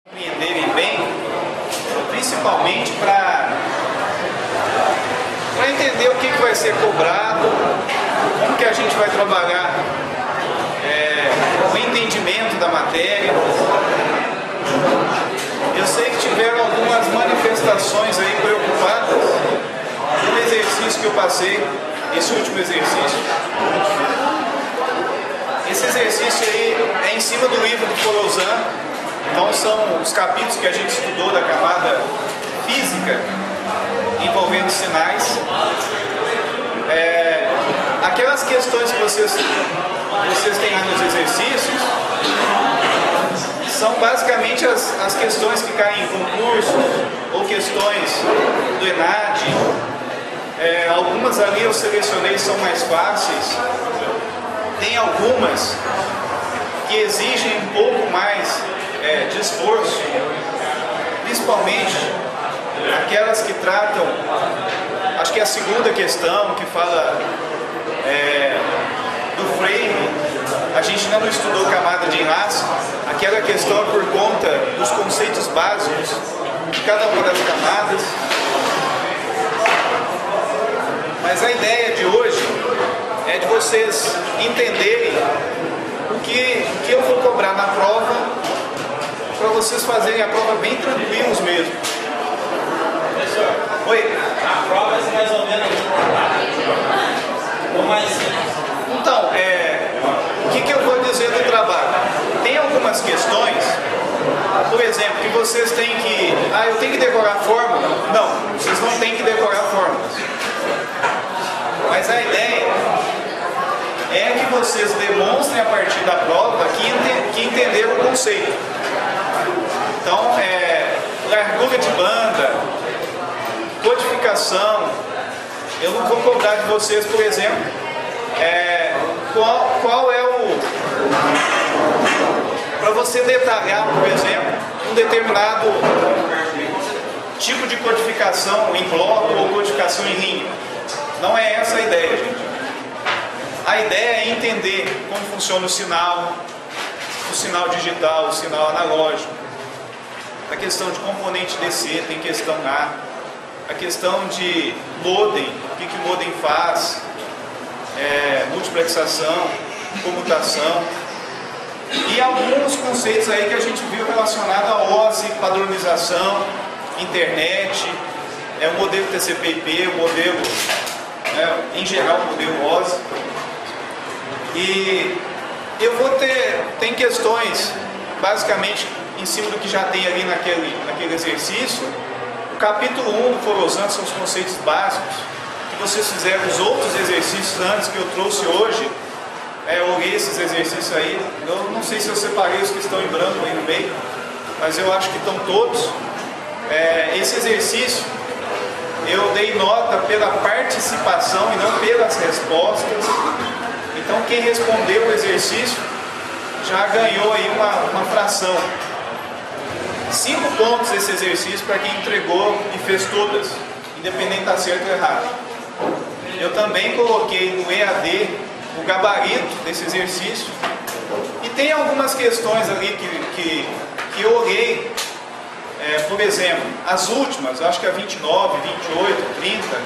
Compreenderem bem, principalmente para entender o que vai ser cobrado, como que a gente vai trabalhar o entendimento da matéria. Eu sei que tiveram algumas manifestações aí preocupadas no exercício que eu passei, esse último exercício. Esse exercício aí é em cima do livro do Forozan, então são os capítulos que a gente estudou da camada física envolvendo sinais. Aquelas questões que vocês têm lá nos exercícios são basicamente as questões que caem em concurso ou questões do ENAD. Algumas ali eu selecionei, são mais fáceis. Tem algumas que exigem um pouco mais de esforço, principalmente aquelas que tratam, acho que é a segunda questão, que fala do frame. A gente ainda não estudou camada de enlace, aquela questão é por conta dos conceitos básicos de cada uma das camadas. Mas a ideia de hoje é de vocês entenderem o que eu vou cobrar na prova, para vocês fazerem a prova bem tranquilos mesmo. Professor, Oi? a prova é mais ou menos ou mais simples? Então, o que eu vou dizer do trabalho? Tem algumas questões, por exemplo, que vocês têm que... eu tenho que decorar a fórmula? Não, vocês não têm que decorar fórmulas. Mas a ideia é que vocês demonstrem a partir da prova que entenderam o conceito. Então, largura de banda, codificação. Eu não vou cobrar de vocês, por exemplo, qual é o... para você detalhar, por exemplo, um determinado tipo de codificação em bloco ou codificação em linha. Não é essa a ideia, gente. A ideia é entender como funciona o sinal digital, o sinal analógico, a questão de componente DC, tem questão a questão de modem, o que o modem faz, multiplexação, comutação, e alguns conceitos aí que a gente viu relacionado a OSI, padronização, internet, o modelo TCP/IP, o modelo, em geral, o modelo OSI. E eu tem questões, basicamente, em cima do que já tem ali naquele exercício. O capítulo 1 do Forozan são os conceitos básicos, que vocês fizeram os outros exercícios antes que eu trouxe hoje. Eu olhei esses exercícios aí, eu não sei se eu separei os que estão em branco aí no meio, mas eu acho que estão todos. Esse exercício, eu dei nota pela participação e não pelas respostas. Então quem respondeu o exercício já ganhou aí uma fração. 5 pontos esse exercício para quem entregou e fez todas, independente de estar certo ou errado. Eu também coloquei no EAD o gabarito desse exercício. E tem algumas questões ali que eu olhei, por exemplo, as últimas, acho que a 29, 28, 30,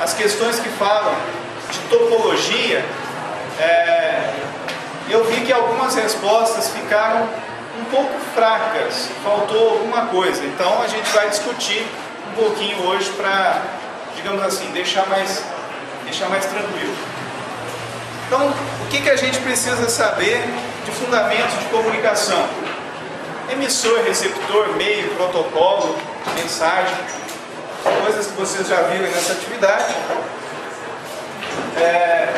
as questões que falam de topologia, eu vi que algumas respostas ficaram um pouco fracas, faltou alguma coisa. Então a gente vai discutir um pouquinho hoje para, digamos assim, deixar mais tranquilo. Então, o que a gente precisa saber de fundamentos de comunicação? Emissor, receptor, meio, protocolo, mensagem, coisas que vocês já viram nessa atividade.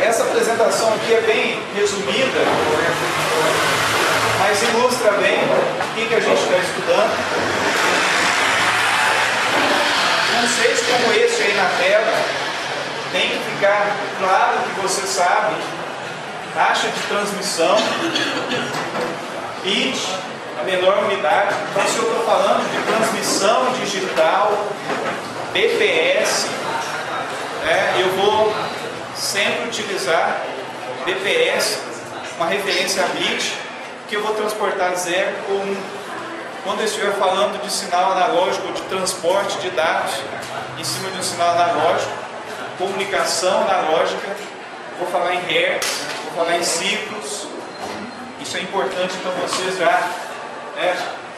Essa apresentação aqui é bem resumida, mas ilustra bem o que a gente está estudando. Conceitos como esse aí na tela, tem que ficar claro que você sabe. Taxa de transmissão, bit, a menor unidade. Então, se eu estou falando de transmissão digital, BPS, eu vou sempre utilizar BPS, uma referência a bit, que eu vou transportar 0 ou 1. quando eu estiver falando de sinal analógico, de transporte de dados em cima de um sinal analógico, comunicação analógica, vou falar em hertz, vou falar em ciclos. Isso é importante para vocês já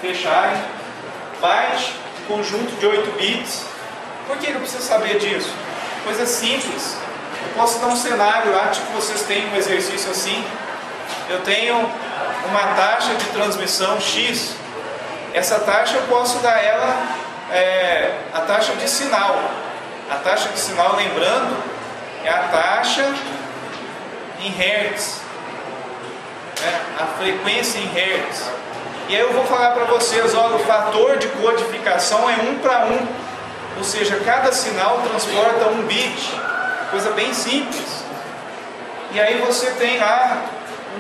fecharem. Byte, conjunto de 8 bits. Por que eu preciso saber disso? Coisa simples. Eu posso dar um cenário, acho que vocês têm um exercício assim. Eu tenho uma taxa de transmissão X. Essa taxa eu posso dar ela a taxa de sinal. A taxa de sinal, lembrando, é a taxa em hertz, a frequência em hertz. E aí eu vou falar para vocês, olha, o fator de codificação é 1 para 1, ou seja, cada sinal transporta 1 bit, coisa bem simples. E aí você tem lá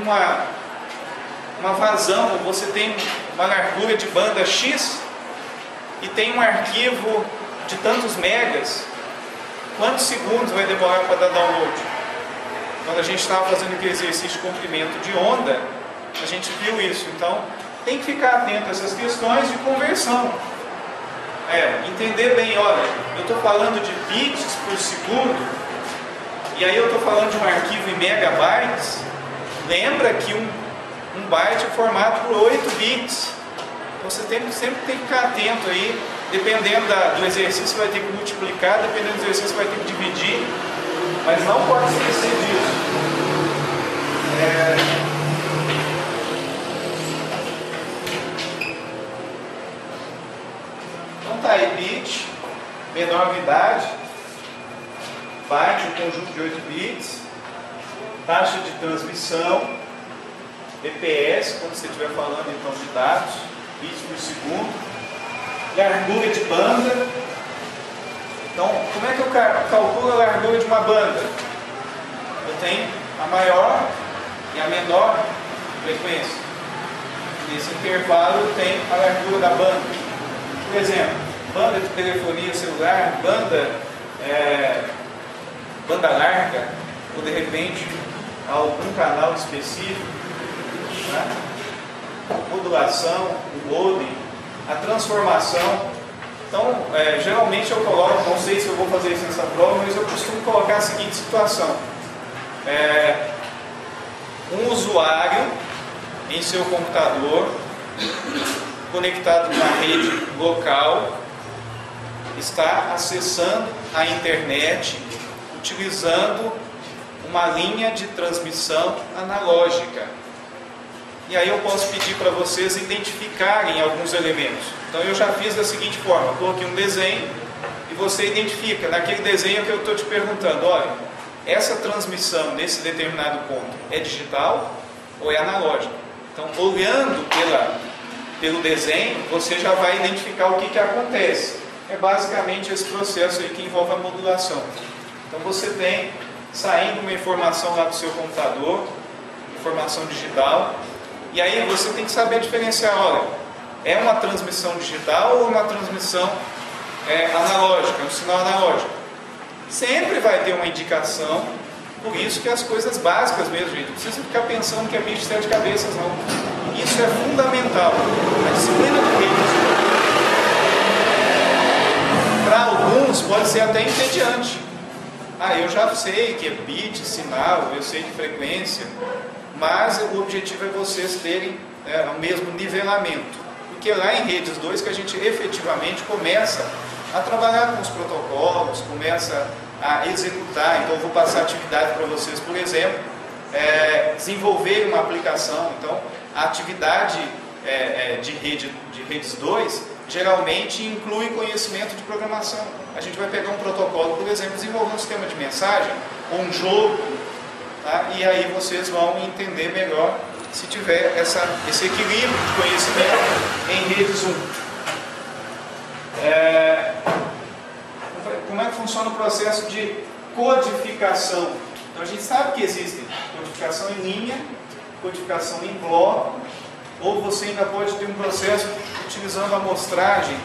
uma vazão, você tem uma largura de banda X e tem um arquivo de tantos megas. Quantos segundos vai demorar para dar download? Quando a gente estava fazendo aquele exercício de comprimento de onda, a gente viu isso. Então, tem que ficar atento a essas questões de conversão. Entender bem, olha, eu estou falando de bits por segundo, e aí eu estou falando de um arquivo em megabytes. Lembra que um byte é formado por 8 bits. Então você sempre tem que ficar atento aí. Dependendo do exercício, vai ter que multiplicar, dependendo do exercício, vai ter que dividir. Mas não pode esquecer disso. Então tá aí, bit, menor unidade, byte, um conjunto de 8 bits, taxa de transmissão, bps, quando você estiver falando então de dados, bits por segundo, largura de banda. Então, como é que eu calculo a largura de uma banda? Eu tenho a maior e a menor frequência. Nesse intervalo eu tenho a largura da banda. Por exemplo, banda de telefonia celular, banda larga, ou de repente algum canal específico, modulação, o modem, a transformação. Então, geralmente eu coloco, não sei se eu vou fazer isso nessa prova, mas eu costumo colocar a seguinte situação. Um usuário em seu computador, conectado na rede local, está acessando a internet utilizando uma linha de transmissão analógica. E aí eu posso pedir para vocês identificarem alguns elementos. Então eu já fiz da seguinte forma, eu coloquei um desenho e você identifica, naquele desenho que eu estou te perguntando, olha, essa transmissão nesse determinado ponto é digital ou é analógica? Então olhando pelo desenho, você já vai identificar o que acontece. É basicamente esse processo aí que envolve a modulação. Então você tem saindo uma informação lá do seu computador, informação digital, e aí você tem que saber diferenciar, olha, é uma transmissão digital ou uma transmissão analógica, um sinal analógico. Sempre vai ter uma indicação, por isso que as coisas básicas mesmo, gente, não precisa ficar pensando que é bicho de 7 cabeças, não. Isso é fundamental. A disciplina de redes, para alguns, pode ser até entediante. Eu já sei que é bit, sinal, eu sei de frequência, mas o objetivo é vocês terem o mesmo nivelamento. Porque lá em Redes 2 que a gente efetivamente começa a trabalhar com os protocolos, começa a executar. Então eu vou passar atividade para vocês, por exemplo, desenvolver uma aplicação. Então a atividade de Redes 2 geralmente inclui conhecimento de programação. A gente vai pegar um protocolo, por exemplo, desenvolver um sistema de mensagem ou um jogo, tá? E aí vocês vão entender melhor se tiver esse equilíbrio de conhecimento em Redes 1. Como é que funciona o processo de codificação? Então a gente sabe que existe codificação em linha, codificação em bloco, ou você ainda pode ter um processo utilizando a amostragem.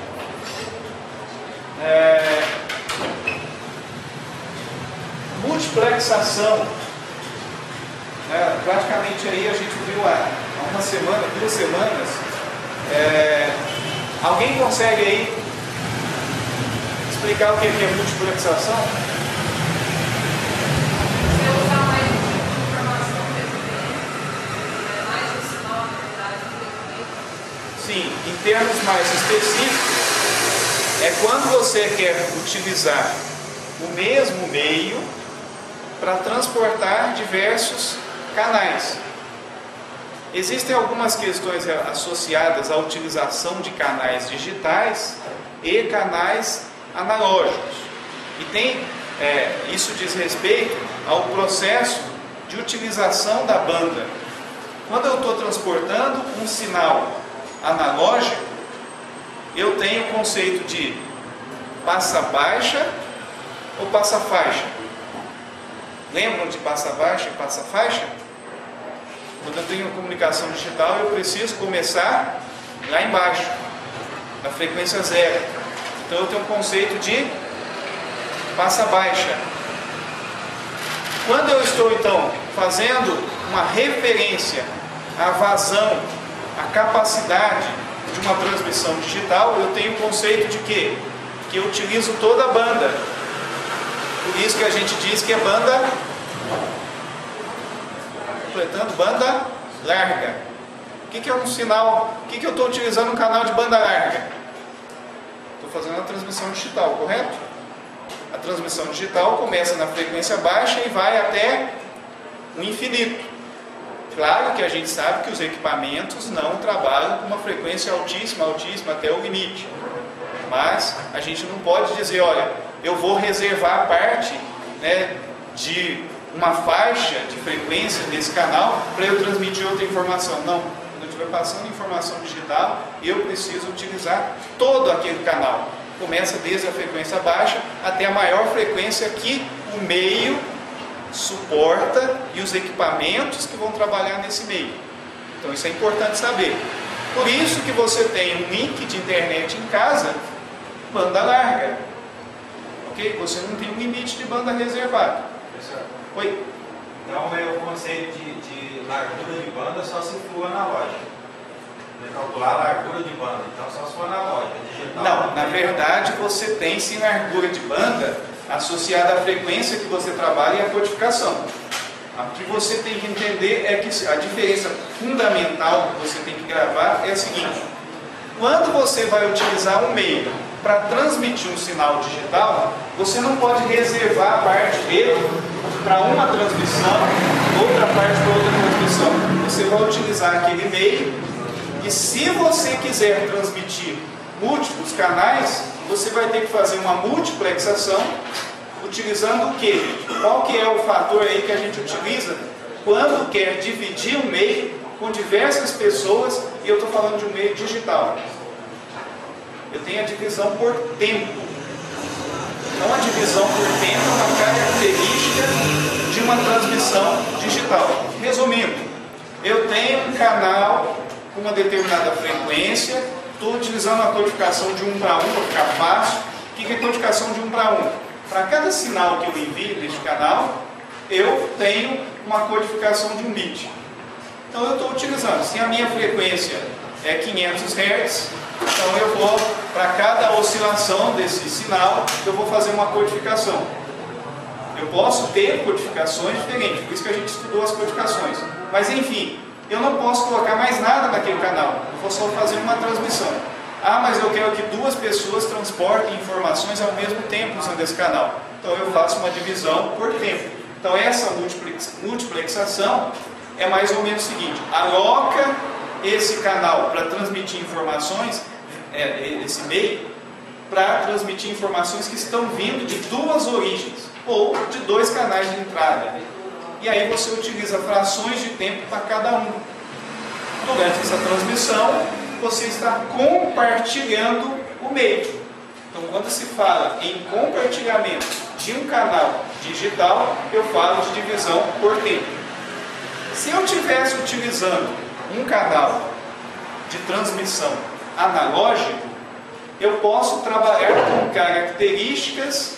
Multiplexação. Praticamente aí a gente viu há uma semana, 2 semanas, Alguém consegue aí explicar o que é multiplexação? Você usar mais informação ao mesmo tempo, mais um sinal, na verdade, Sim, em termos mais específicos, é quando você quer utilizar o mesmo meio para transportar diversos canais. Existem algumas questões associadas à utilização de canais digitais e canais analógicos. E isso diz respeito ao processo de utilização da banda. Quando eu estou transportando um sinal analógico, eu tenho o conceito de passa baixa ou passa faixa. Lembram de passa baixa e passa faixa? Quando eu tenho comunicação digital, eu preciso começar lá embaixo, na frequência zero. Então eu tenho um conceito de passa baixa. Quando eu estou então fazendo uma referência à vazão, à capacidade de uma transmissão digital, eu tenho o conceito de quê? Que eu utilizo toda a banda. Por isso que a gente diz que é banda, completando, banda larga. O que é um sinal? O que eu estou utilizando um canal de banda larga? Estou fazendo a transmissão digital, correto? A transmissão digital começa na frequência baixa e vai até o infinito. Claro que a gente sabe que os equipamentos não trabalham com uma frequência altíssima, altíssima até o limite. Mas a gente não pode dizer, olha, eu vou reservar parte, de uma faixa de frequência desse canal para eu transmitir outra informação. Não. Quando eu estiver passando informação digital, eu preciso utilizar todo aquele canal. Começa desde a frequência baixa até a maior frequência que o meio suporta e os equipamentos que vão trabalhar nesse meio. Então isso é importante saber. Por isso que você tem um link de internet em casa, banda larga. Ok? Você não tem um limite de banda reservado. Professor, Oi? então o conceito de largura de banda só se for analógico. Calcular a largura de banda, então só se for analógico, digital. Não, na verdade você tem sim largura de banda associada à frequência que você trabalha e à codificação. O que você tem que entender é que a diferença fundamental que você tem que gravar é a seguinte: quando você vai utilizar um meio para transmitir um sinal digital, você não pode reservar a parte dele para uma transmissão, outra parte para outra transmissão. Você vai utilizar aquele meio e se você quiser transmitir múltiplos canais, você vai ter que fazer uma multiplexação utilizando o quê? Qual que é o fator aí que a gente utiliza quando quer dividir um meio com diversas pessoas, e eu estou falando de um meio digital? Eu tenho a divisão por tempo. Então a divisão por tempo é uma característica de uma transmissão digital. Resumindo, eu tenho um canal com uma determinada frequência, estou utilizando a codificação de 1 para 1 para ficar fácil. O que é codificação de 1 para 1? Para cada sinal que eu envio deste canal, eu tenho uma codificação de 1 bit. Então eu estou utilizando, se a minha frequência é 500 Hz, então eu vou, para cada oscilação desse sinal, eu vou fazer uma codificação. Eu posso ter codificações diferentes, por isso que a gente estudou as codificações. Mas enfim, eu não posso colocar mais nada naquele canal, eu vou só fazer uma transmissão. Ah, mas eu quero que 2 pessoas transportem informações ao mesmo tempo usando esse canal. Então eu faço uma divisão por tempo. Então essa multiplexação é mais ou menos o seguinte: aloca esse canal para transmitir informações, esse meio, para transmitir informações que estão vindo de 2 origens, ou de 2 canais de entrada. E aí você utiliza frações de tempo para cada um. Durante essa transmissão, você está compartilhando o meio. Então, quando se fala em compartilhamento de um canal digital, eu falo de divisão por tempo. Se eu estivesse utilizando um canal de transmissão analógico, eu posso trabalhar com características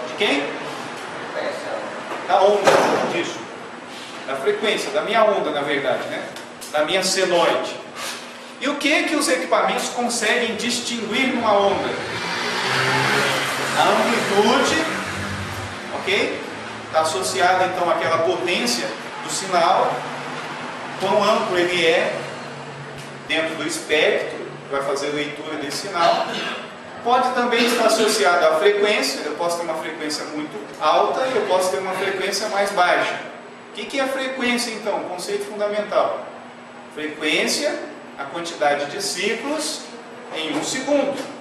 de quem? Da onda, disso. Da frequência, da minha onda, na verdade, né? da minha senoide. E o que os equipamentos conseguem distinguir numa onda? A amplitude, ok? Está associada então àquela potência do sinal, quão amplo ele é dentro do espectro, que vai fazer a leitura desse sinal. Pode também estar associado à frequência, eu posso ter uma frequência muito alta e eu posso ter uma frequência mais baixa. O que é a frequência então? Conceito fundamental. Frequência, a quantidade de ciclos em 1 segundo.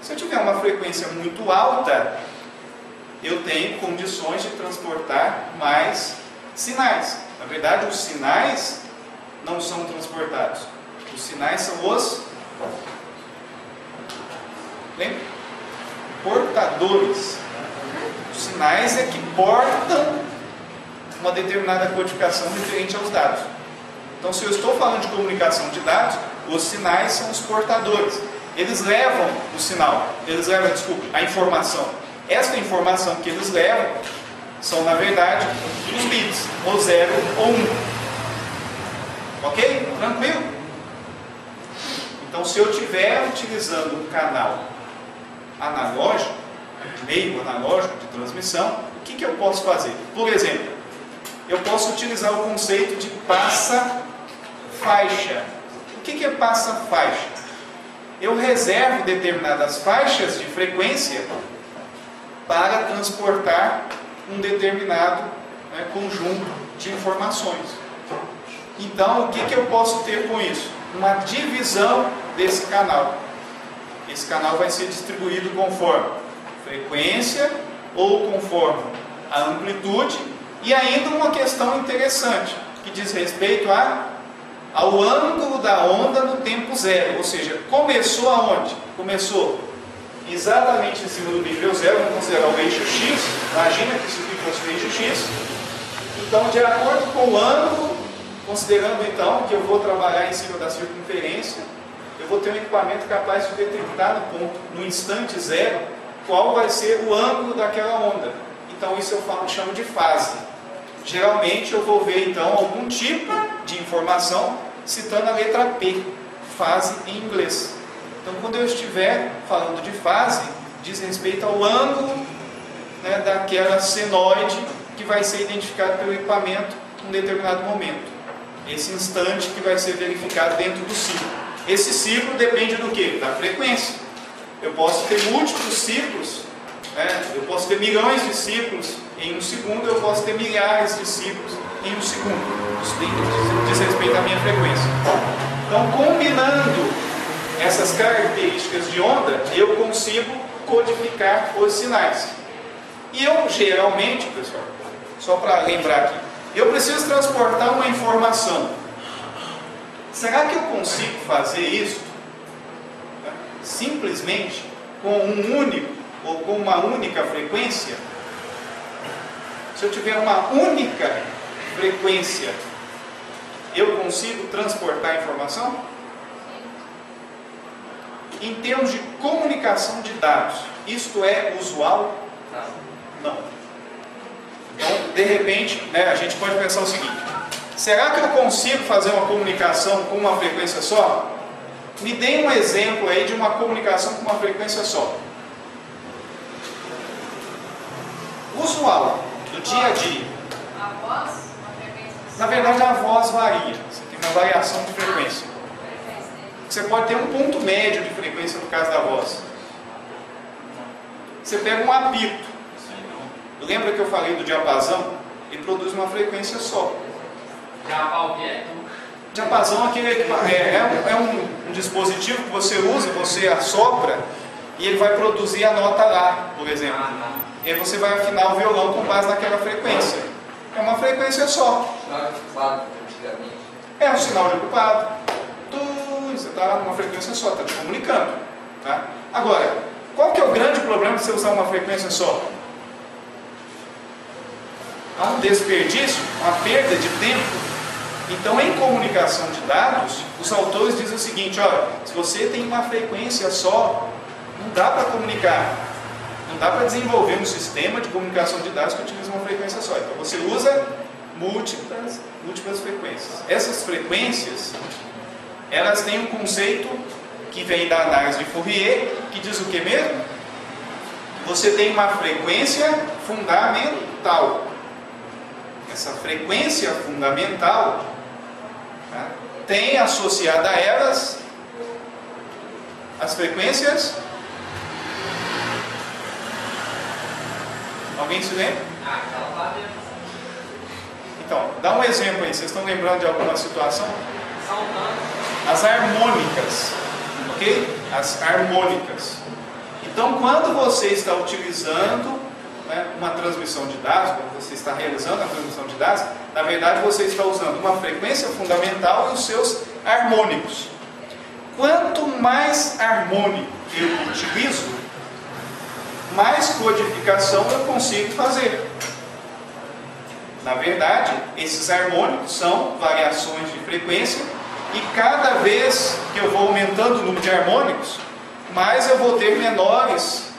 Se eu tiver uma frequência muito alta, eu tenho condições de transportar mais sinais. Na verdade, os sinais não são transportados. Os sinais são os... Lembra? Portadores. Os sinais é que portam uma determinada codificação referente aos dados. Então, se eu estou falando de comunicação de dados, os sinais são os portadores. Eles levam o sinal, eles levam, a informação. Esta informação que eles levam são, na verdade, os bits, ou 0 ou 1. Ok? Tranquilo? Então, se eu estiver utilizando um canal analógico, meio analógico de transmissão, o que eu posso fazer? Por exemplo, eu posso utilizar o conceito de passa-faixa. O que é passa-faixa? Eu reservo determinadas faixas de frequência para transportar um determinado conjunto de informações. Então, o que eu posso ter com isso? Uma divisão desse canal. Esse canal vai ser distribuído conforme frequência ou conforme a amplitude, e ainda uma questão interessante que diz respeito ao ângulo da onda no tempo zero, ou seja, começou aonde? Começou exatamente em cima do nível zero, vamos considerar o eixo X, imagina que isso aqui fosse o eixo X. Então, de acordo com o ângulo, considerando então que eu vou trabalhar em cima da circunferência, eu vou ter um equipamento capaz de detectar no instante zero qual vai ser o ângulo daquela onda. Então isso eu chamo de fase. Geralmente eu vou ver então algum tipo de informação citando a letra P, fase em inglês. Então quando eu estiver falando de fase, diz respeito ao ângulo daquela senoide que vai ser identificado pelo equipamento em um determinado momento. Esse instante que vai ser verificado dentro do ciclo. Esse ciclo depende do quê? Da frequência. Eu posso ter múltiplos ciclos, eu posso ter milhões de ciclos em 1 segundo, eu posso ter milhares de ciclos em 1 segundo. Isso diz respeito à minha frequência. Então, combinando essas características de onda, eu consigo codificar os sinais. E eu, geralmente, pessoal, só para lembrar aqui, eu preciso transportar uma informação. Será que eu consigo fazer isso simplesmente com um único ou com uma única frequência? Se eu tiver uma única frequência, eu consigo transportar a informação? Em termos de comunicação de dados, isto é usual? Não. Então, de repente, a gente pode pensar o seguinte: será que eu consigo fazer uma comunicação com uma frequência só? Me dê um exemplo aí de uma comunicação com uma frequência só. Usual, do dia a dia. A voz, uma frequência. Na verdade, a voz varia. Você tem uma variação de frequência. Você pode ter um ponto médio de frequência no caso da voz. Você pega um apito. Lembra que eu falei do diapasão? Ele produz uma frequência só. Diapasão é um dispositivo que você usa, você assopra e ele vai produzir a nota Lá, por exemplo. E aí você vai afinar o violão com base naquela frequência. É uma frequência só. É um sinal de ocupado. Você está numa frequência só, está te comunicando. Tá? Agora, qual que é o grande problema de você usar uma frequência só? Há um desperdício, uma perda de tempo. Então, em comunicação de dados, os autores dizem o seguinte: olha, se você tem uma frequência só, não dá para comunicar, não dá para desenvolver um sistema de comunicação de dados que utiliza uma frequência só. Então, você usa múltiplas frequências. Essas frequências, elas têm um conceito que vem da análise de Fourier, que diz o que mesmo? Você tem uma frequência fundamental. Essa frequência fundamental, tá, tem associada a elas as frequências. Alguém se lembra? Aquela lá mesmo. Então, dá um exemplo aí. Vocês estão lembrando de alguma situação? Saltando. As harmônicas, ok? As harmônicas. Então, quando você está utilizando, né, uma transmissão de dados, quando você está realizando a transmissão de dados, na verdade você está usando uma frequência fundamental e os seus harmônicos. Quanto mais harmônico eu utilizo, mais codificação eu consigo fazer. Na verdade, esses harmônicos são variações de frequência e cada vez que eu vou aumentando o número de harmônicos, mais eu vou ter menores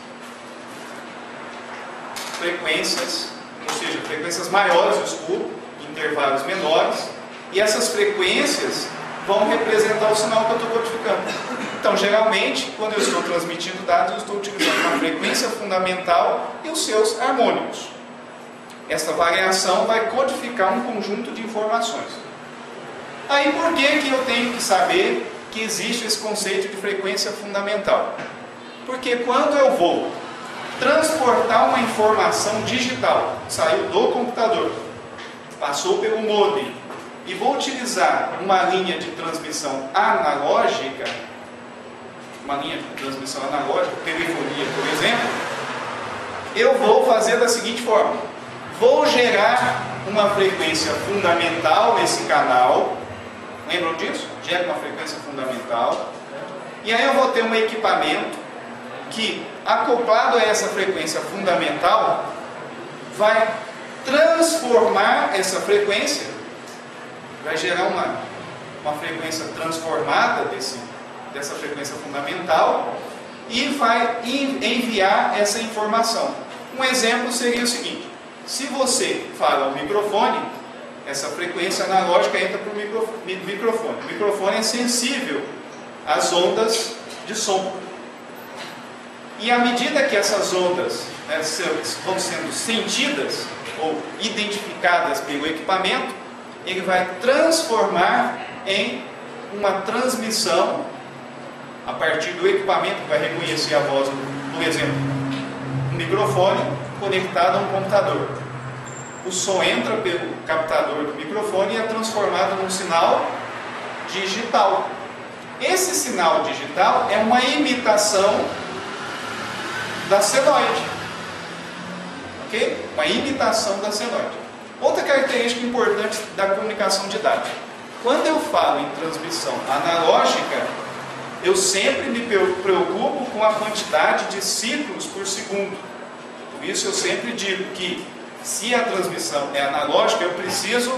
frequências, ou seja, frequências maiores do escudo, intervalos menores, e essas frequências vão representar o sinal que eu estou codificando. Então, geralmente, quando eu estou transmitindo dados, eu estou utilizando uma frequência fundamental e os seus harmônicos. Essa variação vai codificar um conjunto de informações. Aí, por que eu tenho que saber que existe esse conceito de frequência fundamental? Porque quando eu vou transportar uma informação digital, saiu do computador, passou pelo modem, e vou utilizar uma linha de transmissão analógica, telefonia, por exemplo, eu vou fazer da seguinte forma: vou gerar uma frequência fundamental nesse canal. Lembram disso? Gera uma frequência fundamental. E aí eu vou ter um equipamento que, acoplado a essa frequência fundamental, vai transformar essa frequência, vai gerar uma frequência transformada dessa frequência fundamental e vai enviar essa informação. Um exemplo seria o seguinte: se você fala ao microfone, essa frequência analógica entra para o microfone. O microfone é sensível às ondas de som. E à medida que essas ondas, né, vão sendo sentidas ou identificadas pelo equipamento, ele vai transformar em uma transmissão a partir do equipamento, que vai reconhecer a voz, por exemplo, um microfone conectado a um computador. O som entra pelo captador do microfone e é transformado num sinal digital. Esse sinal digital é uma imitação da senoide, ok? Uma imitação da senoide. Outra característica importante da comunicação de dados: quando eu falo em transmissão analógica, eu sempre me preocupo com a quantidade de ciclos por segundo. Por isso eu sempre digo que, se a transmissão é analógica, eu preciso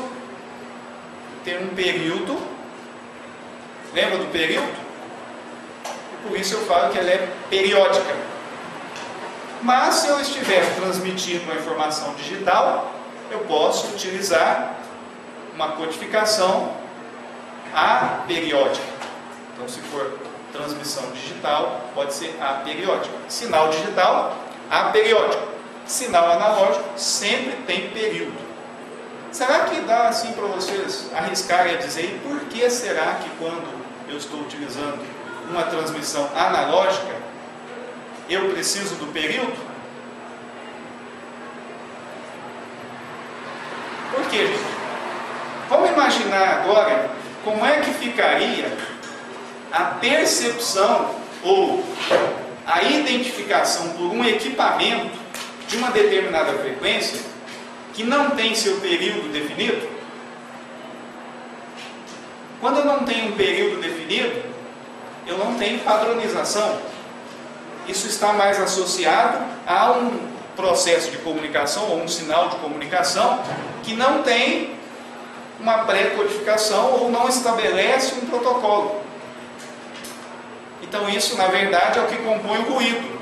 ter um período. Lembra do período? E por isso eu falo que ela é periódica. Mas se eu estiver transmitindo uma informação digital, eu posso utilizar uma codificação aperiódica. Então, se for transmissão digital, pode ser aperiódica. Sinal digital, aperiódico. Sinal analógico sempre tem período. Será que dá assim para vocês arriscarem a dizer, e por que será que quando eu estou utilizando uma transmissão analógica, eu preciso do período? Por quê, gente? Vamos imaginar agora como é que ficaria a percepção ou a identificação por um equipamento de uma determinada frequência que não tem seu período definido. Quando eu não tenho um período definido, eu não tenho padronização. Isso está mais associado a um processo de comunicação ou um sinal de comunicação que não tem uma pré-codificação ou não estabelece um protocolo. Então isso, na verdade, é o que compõe o ruído.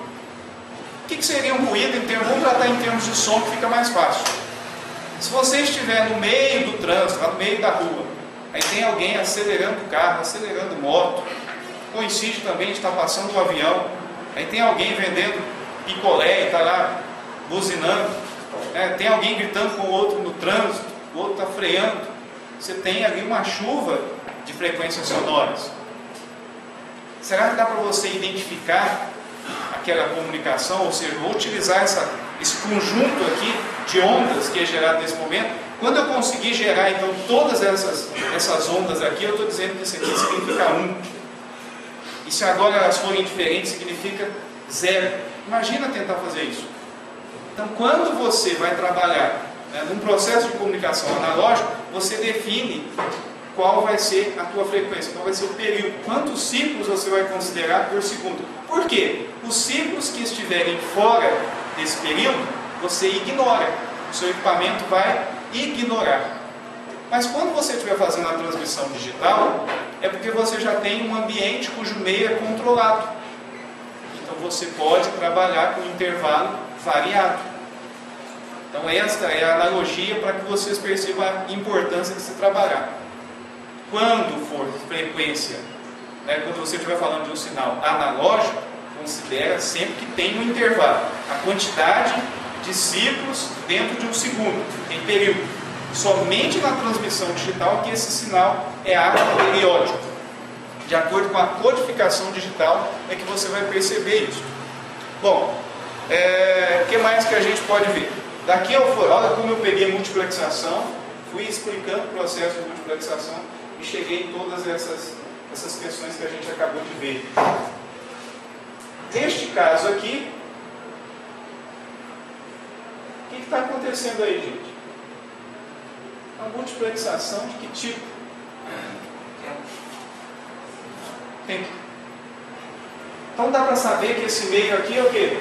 O que seria um ruído em termos? Vamos tratar em termos de som, que fica mais fácil. Se você estiver no meio do trânsito, lá no meio da rua, aí tem alguém acelerando o carro, acelerando moto, coincide também de estar passando um avião, aí tem alguém vendendo picolé e está lá buzinando, tem alguém gritando com o outro no trânsito, o outro está freando, você tem ali uma chuva de frequências sonoras. Será que dá para você identificar aquela comunicação, ou seja, vou utilizar esse conjunto aqui de ondas que é gerado nesse momento? Quando eu conseguir gerar então todas essas ondas aqui, eu estou dizendo que isso aqui significa 1. E se agora elas forem diferentes, significa 0. Imagina tentar fazer isso. Então, quando você vai trabalhar num processo de comunicação analógica, você define qual vai ser a tua frequência, qual vai ser o período, quantos ciclos você vai considerar por segundo. Por quê? Os ciclos que estiverem fora desse período, você ignora. O seu equipamento vai ignorar. Mas quando você estiver fazendo a transmissão digital, é porque você já tem um ambiente cujo meio é controlado. Então você pode trabalhar com intervalo variado. Então esta é a analogia para que vocês percebam a importância de se trabalhar. Quando for frequência, quando você estiver falando de um sinal analógico, considera sempre que tem um intervalo. A quantidade de ciclos dentro de um segundo, em período. Somente na transmissão digital que esse sinal é aperiódico. De acordo com a codificação digital é que você vai perceber isso. Bom, o que mais que a gente pode ver? Daqui eu fui, olha como eu peguei a multiplexação, fui explicando o processo de multiplexação e cheguei em todas essas questões que a gente acabou de ver. Neste caso aqui, o que está acontecendo aí, gente? A multiplexação de que tipo? Então dá para saber que esse meio aqui é o quê?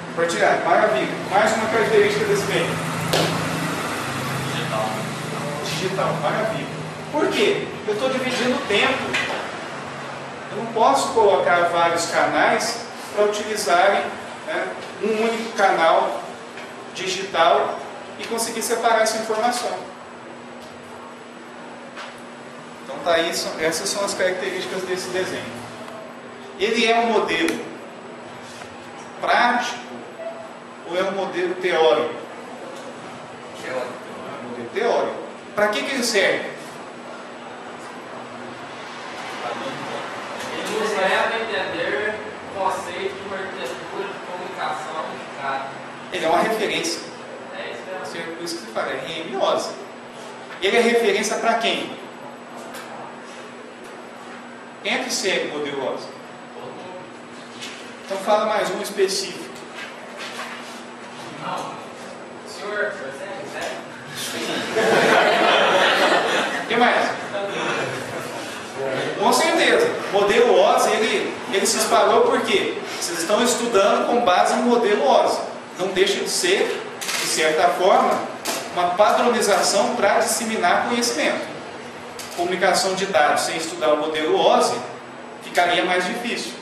Compartilhar. Maravilha. Mais uma característica desse meio. Digital. Maravilha. Por quê? Eu estou dividindo o tempo. Eu não posso colocar vários canais para utilizarem um único canal digital e conseguir separar essa informação. Então tá aí, essas são as características desse desenho. Ele é um modelo prático ou é um modelo teórico? É um modelo teórico. Para que ele serve? Ele nos leva a entender o conceito de uma arquitetura de comunicação unificada. Ele é uma referência. É isso mesmo. Por isso que se fala, é RMOS. Ele é referência para quem? Quem é que segue o modelo OSI? Então fala mais um específico. Não. O senhor segue? O que mais? Com certeza. O modelo OSI, ele se espalhou por quê? Vocês estão estudando com base no modelo OSI. Não deixa de ser, de certa forma, uma padronização para disseminar conhecimento. Comunicação de dados sem estudar o modelo OSI ficaria mais difícil.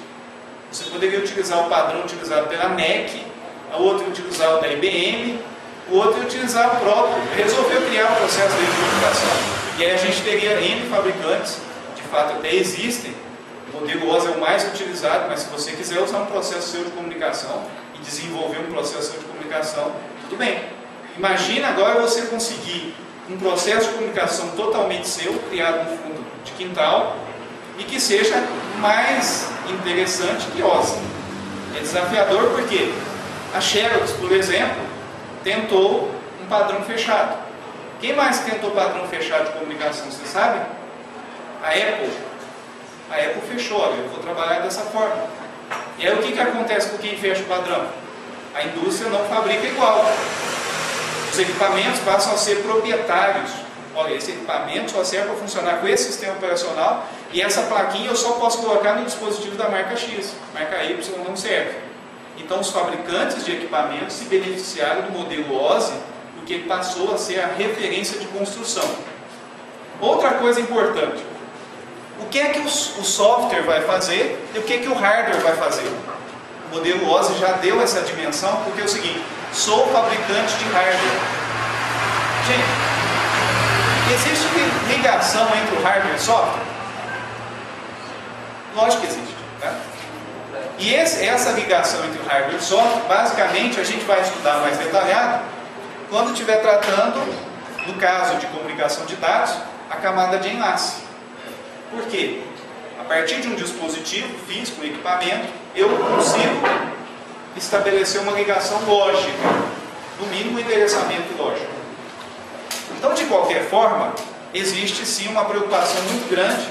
Você poderia utilizar o padrão utilizado pela NEC, a outra utilizar o da IBM, o outro utilizar o próprio, resolveu criar o processo de comunicação. E aí a gente teria N fabricantes, de fato até existem, o modelo OSI é o mais utilizado, mas se você quiser usar um processo seu de comunicação e desenvolver um processo seu de comunicação, tudo bem. Imagina agora você conseguir um processo de comunicação totalmente seu, criado no fundo de quintal, e que seja mais interessante que OSI. É desafiador porque a Xerox, por exemplo, tentou um padrão fechado. Quem mais tentou padrão fechado de comunicação, você sabe? A Apple. A Apple fechou, olha, eu vou trabalhar dessa forma. E aí o que acontece com quem fecha o padrão? A indústria não fabrica igual. Os equipamentos passam a ser proprietários. Olha, esse equipamento só serve para funcionar com esse sistema operacional e essa plaquinha eu só posso colocar no dispositivo da marca X. Marca Y não serve. Então os fabricantes de equipamentos se beneficiaram do modelo OSI porque ele passou a ser a referência de construção. Outra coisa importante. O que é que o software vai fazer e o que é que o hardware vai fazer? O modelo OSI já deu essa dimensão, porque é o seguinte: sou fabricante de hardware. Gente, existe ligação entre o hardware e o software? Lógico que existe, né? E essa ligação entre o hardware e o software, basicamente, a gente vai estudar mais detalhado quando estiver tratando, no caso de comunicação de dados, a camada de enlace. Por quê? A partir de um dispositivo físico, um equipamento, eu consigo estabelecer uma ligação lógica, no mínimo um endereçamento lógico. Então, de qualquer forma, existe sim uma preocupação muito grande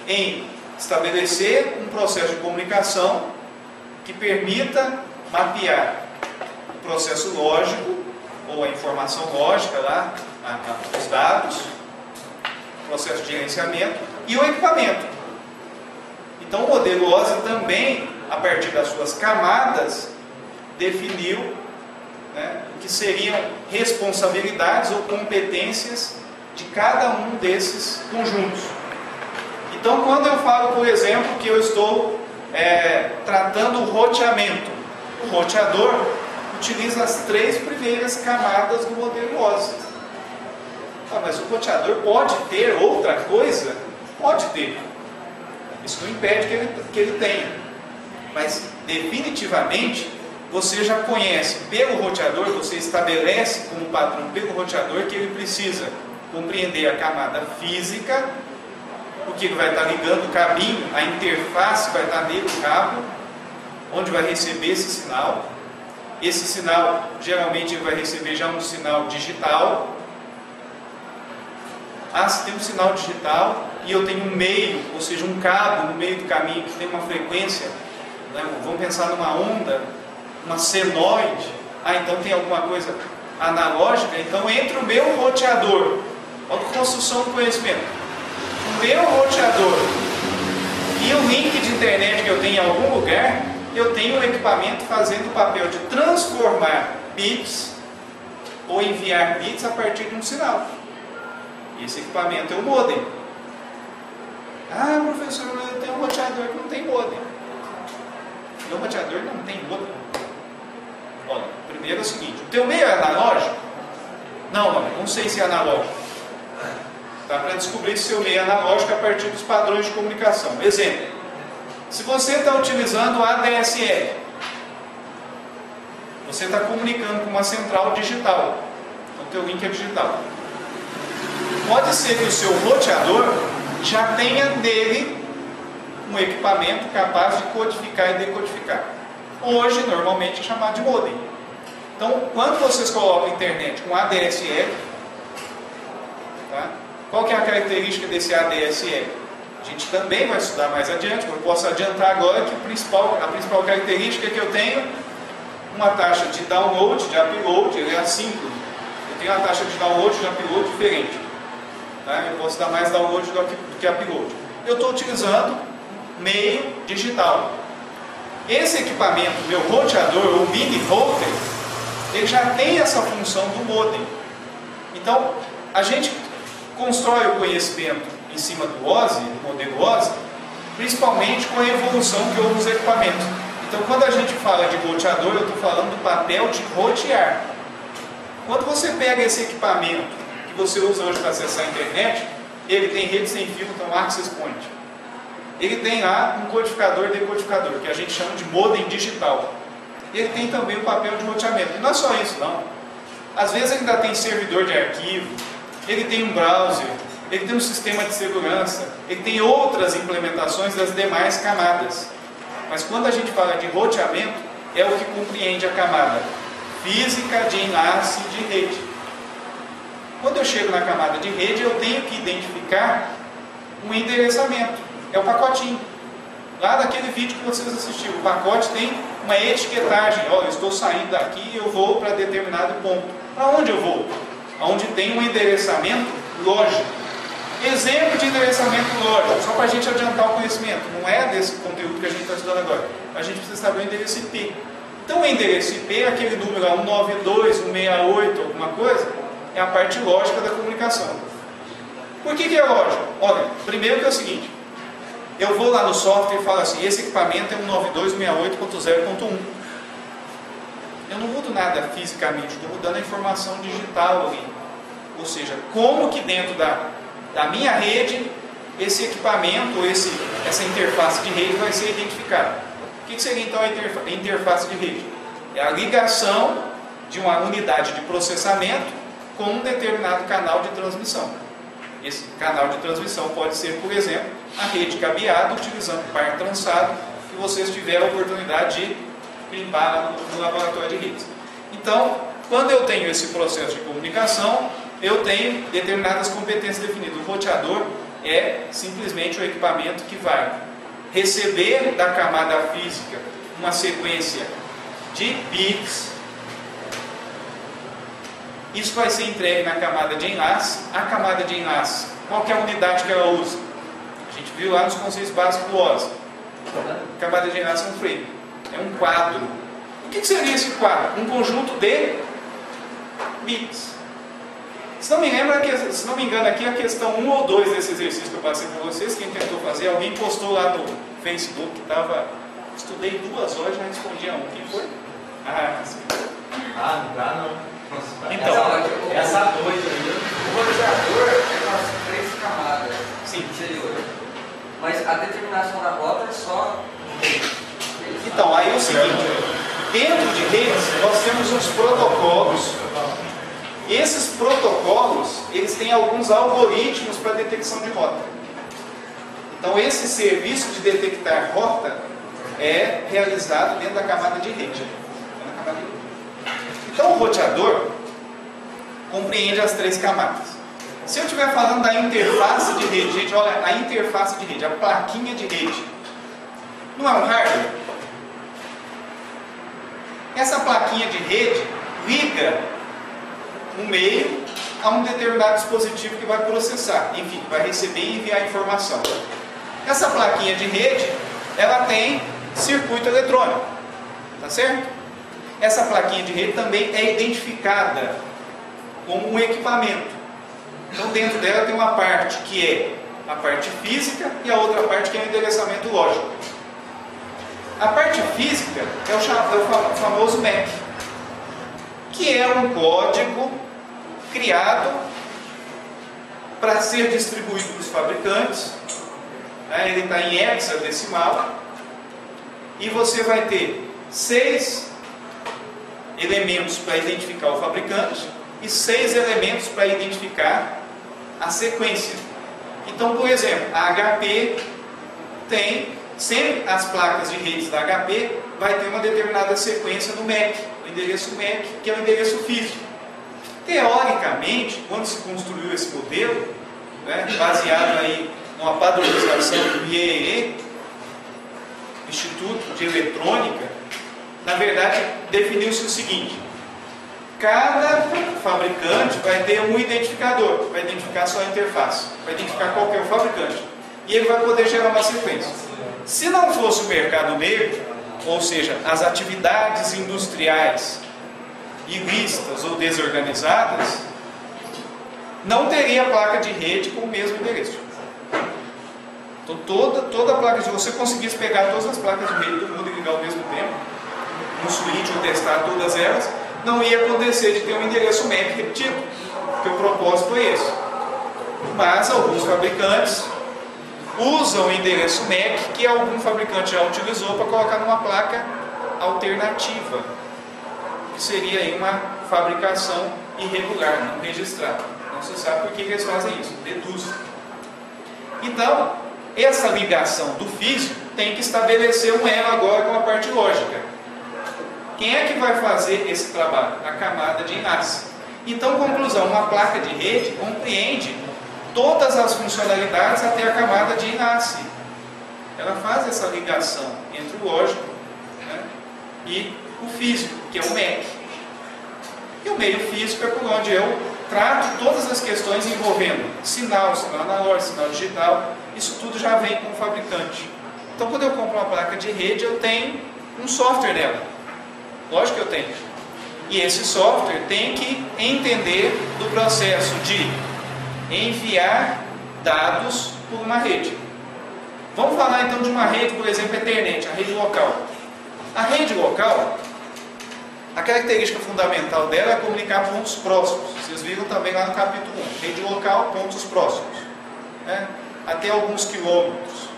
em estabelecer um processo de comunicação que permita mapear o processo lógico, ou a informação lógica lá, os dados, o processo de gerenciamento e o equipamento. Então, o modelo OSI também, a partir das suas camadas, definiu, né, o que seriam responsabilidades ou competências de cada um desses conjuntos. Então, quando eu falo, por exemplo, que eu estou tratando o roteamento, o roteador utiliza as 3 primeiras camadas do modelo OSI. Mas o roteador pode ter outra coisa? Pode ter. Isso não impede que ele tenha. Mas, definitivamente, você já conhece pelo roteador, você estabelece como padrão pelo roteador que ele precisa compreender a camada física, porque ele vai estar ligando o cabinho, a interface vai estar nele, o cabo, onde vai receber esse sinal. Esse sinal, geralmente, ele vai receber já um sinal digital. Se tem um sinal digital e eu tenho um meio, ou seja, um cabo no meio do caminho que tem uma frequência, né? Vamos pensar numa onda, uma senoide. Então tem alguma coisa analógica. Então, entre o meu roteador, olha a construção do conhecimento, o meu roteador e o link de internet que eu tenho em algum lugar, eu tenho um equipamento fazendo o papel de transformar bits ou enviar bits a partir de um sinal. Esse equipamento é o modem. Professor, eu tenho um roteador que não tem modem. Meu roteador não tem modem. Olha, primeiro é o seguinte: o teu meio é analógico? Não sei se é analógico. Dá para descobrir se o seu meio é analógico a partir dos padrões de comunicação. Exemplo: se você está utilizando ADSL, você está comunicando com uma central digital. Então, o teu link é digital. Pode ser que o seu roteador já tenha nele um equipamento capaz de codificar e decodificar. Hoje, normalmente, é chamado de modem. Então, quando vocês colocam a internet com ADSL, tá? Qual que é a característica desse ADSL? A gente também vai estudar mais adiante, mas eu posso adiantar agora que a principal característica é que eu tenho uma taxa de download, de upload, ele é assíncrono. Eu tenho uma taxa de download e de upload diferente. Tá? Eu posso dar mais download do que upload. Eu estou utilizando meio digital. Esse equipamento, meu roteador, ou mini router, ele já tem essa função do modem. Então, a gente constrói o conhecimento em cima do OSI, do modelo OSI, principalmente com a evolução que houve nos equipamentos. Então, quando a gente fala de roteador, eu estou falando do papel de rotear. Quando você pega esse equipamento que você usa hoje para acessar a internet, ele tem rede sem fio, então access point. Ele tem lá um codificador e decodificador, que a gente chama de modem digital. Ele tem também o papel de roteamento. E não é só isso, não. Às vezes ele ainda tem servidor de arquivo, ele tem um browser, ele tem um sistema de segurança, ele tem outras implementações das demais camadas. Mas quando a gente fala de roteamento, é o que compreende a camada física, de enlace e de rede. Quando eu chego na camada de rede, eu tenho que identificar um endereçamento. É o pacotinho. Lá daquele vídeo que vocês assistiram, o pacote tem uma etiquetagem. Olha, eu estou saindo daqui e eu vou para determinado ponto. Para onde eu vou? Onde tem um endereçamento lógico. Exemplo de endereçamento lógico, só para a gente adiantar o conhecimento. Não é desse conteúdo que a gente está estudando agora. A gente precisa saber o endereço IP. Então, o endereço IP, aquele número 192, 168, alguma coisa, é a parte lógica da comunicação. Por que é lógico? Olha, primeiro que é o seguinte: eu vou lá no software e falo assim, esse equipamento é um 9268.0.1. Eu não mudo nada fisicamente, estou mudando a informação digital ali. Ou seja, como que dentro da minha rede, esse equipamento, essa interface de rede vai ser identificada. O que seria então a interface de rede? É a ligação de uma unidade de processamento com um determinado canal de transmissão. Esse canal de transmissão pode ser, por exemplo, a rede cabeada utilizando par trançado, que vocês tiveram a oportunidade de limpar lá no laboratório de redes. Então, quando eu tenho esse processo de comunicação, eu tenho determinadas competências definidas. O roteador é simplesmente o equipamento que vai receber da camada física uma sequência de bits. Isso vai ser entregue na camada de enlace. A camada de enlace, qual que é a unidade que ela usa? A gente viu lá nos conceitos básicos do OSI. A camada de enlace é um frame, é um quadro. O que seria esse quadro? Um conjunto de bits. Se não me engano, aqui a questão 1 ou 2 desse exercício que eu passei para vocês, quem tentou fazer, alguém postou lá no Facebook que estava. Estudei 2 horas e já respondi a um. Quem foi? Ah, sim. Ah, não dá não. Então, essa 2 aí. O roteador é com as 3 camadas. Sim. Interior. Mas a determinação da rota é só. Então, aí é o seguinte: dentro de redes nós temos uns protocolos. Esses protocolos, eles têm alguns algoritmos para detecção de rota. Então, esse serviço de detectar rota é realizado dentro da camada de rede. Então, o roteador compreende as 3 camadas. Se eu estiver falando da interface de rede, gente, olha, a interface de rede, a plaquinha de rede, não é um hardware? Essa plaquinha de rede liga um meio a um determinado dispositivo que vai processar, enfim, vai receber e enviar informação. Essa plaquinha de rede, ela tem circuito eletrônico, tá certo? Essa plaquinha de rede também é identificada como um equipamento. Então dentro dela tem uma parte que é a parte física e a outra parte que é o endereçamento lógico. A parte física é o famoso MAC, que é um código criado para ser distribuído para os fabricantes. Ele está em hexadecimal e você vai ter 6 elementos para identificar o fabricante e 6 elementos para identificar a sequência. Então, por exemplo, a HP tem sempre as placas de redes da HP vai ter uma determinada sequência no MAC, o endereço MAC, que é o endereço físico. Teoricamente, quando se construiu esse modelo, baseado aí numa padronização do IEEE, Instituto de Eletrônica, na verdade definiu-se o seguinte: cada fabricante vai ter um identificador, vai identificar sua interface, vai identificar qual que é o fabricante, e ele vai poder gerar uma sequência. Se não fosse o mercado negro, ou seja, as atividades industriais ilícitas ou desorganizadas, não teria placa de rede com o mesmo endereço. Então toda a placa, se você conseguisse pegar todas as placas de rede do mundo e ligar ao mesmo tempo, no switch ou testar todas elas, não ia acontecer de ter um endereço MAC repetido, porque o propósito é esse. Mas alguns fabricantes usam o endereço MAC que algum fabricante já utilizou para colocar numa placa alternativa, que seria aí uma fabricação irregular, não registrada. Não se sabe por que eles fazem isso, deduzem. Então, essa ligação do físico tem que estabelecer um elo agora com a parte lógica. Quem é que vai fazer esse trabalho? A camada de enlace. Então, conclusão, uma placa de rede compreende todas as funcionalidades até a camada de enlace. Ela faz essa ligação entre o lógico, e o físico, que é o MAC. E o meio físico é por onde eu trato todas as questões envolvendo sinal analógico, sinal digital. Isso tudo já vem com o fabricante. Então, quando eu compro uma placa de rede, eu tenho um software dela. Lógico que eu tenho. E esse software tem que entender do processo de enviar dados por uma rede. Vamos falar então de uma rede, por exemplo, Ethernet, a rede local. A rede local, a característica fundamental dela é comunicar pontos próximos. Vocês viram também lá no capítulo 1. Rede local, pontos próximos, né? Até alguns quilômetros.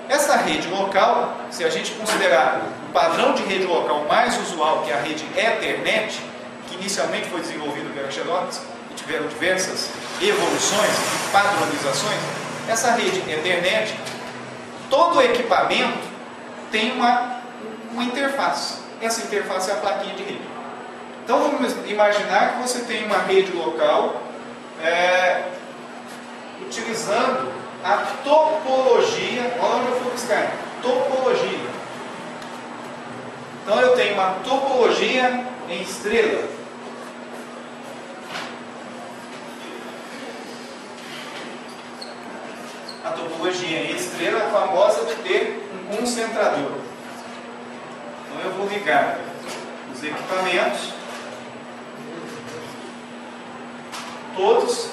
Essa rede local, se a gente considerar o padrão de rede local mais usual, que é a rede Ethernet, que inicialmente foi desenvolvido pela Xerox e tiveram diversas evoluções e padronizações, essa rede Ethernet, todo equipamento tem uma interface. Essa interface é a plaquinha de rede. Então vamos imaginar que você tem uma rede local utilizando a topologia. Olha onde eu fui buscar. Topologia. Então eu tenho uma topologia em estrela. A topologia em estrela é famosa de ter um concentrador. Então eu vou ligar os equipamentos, todos,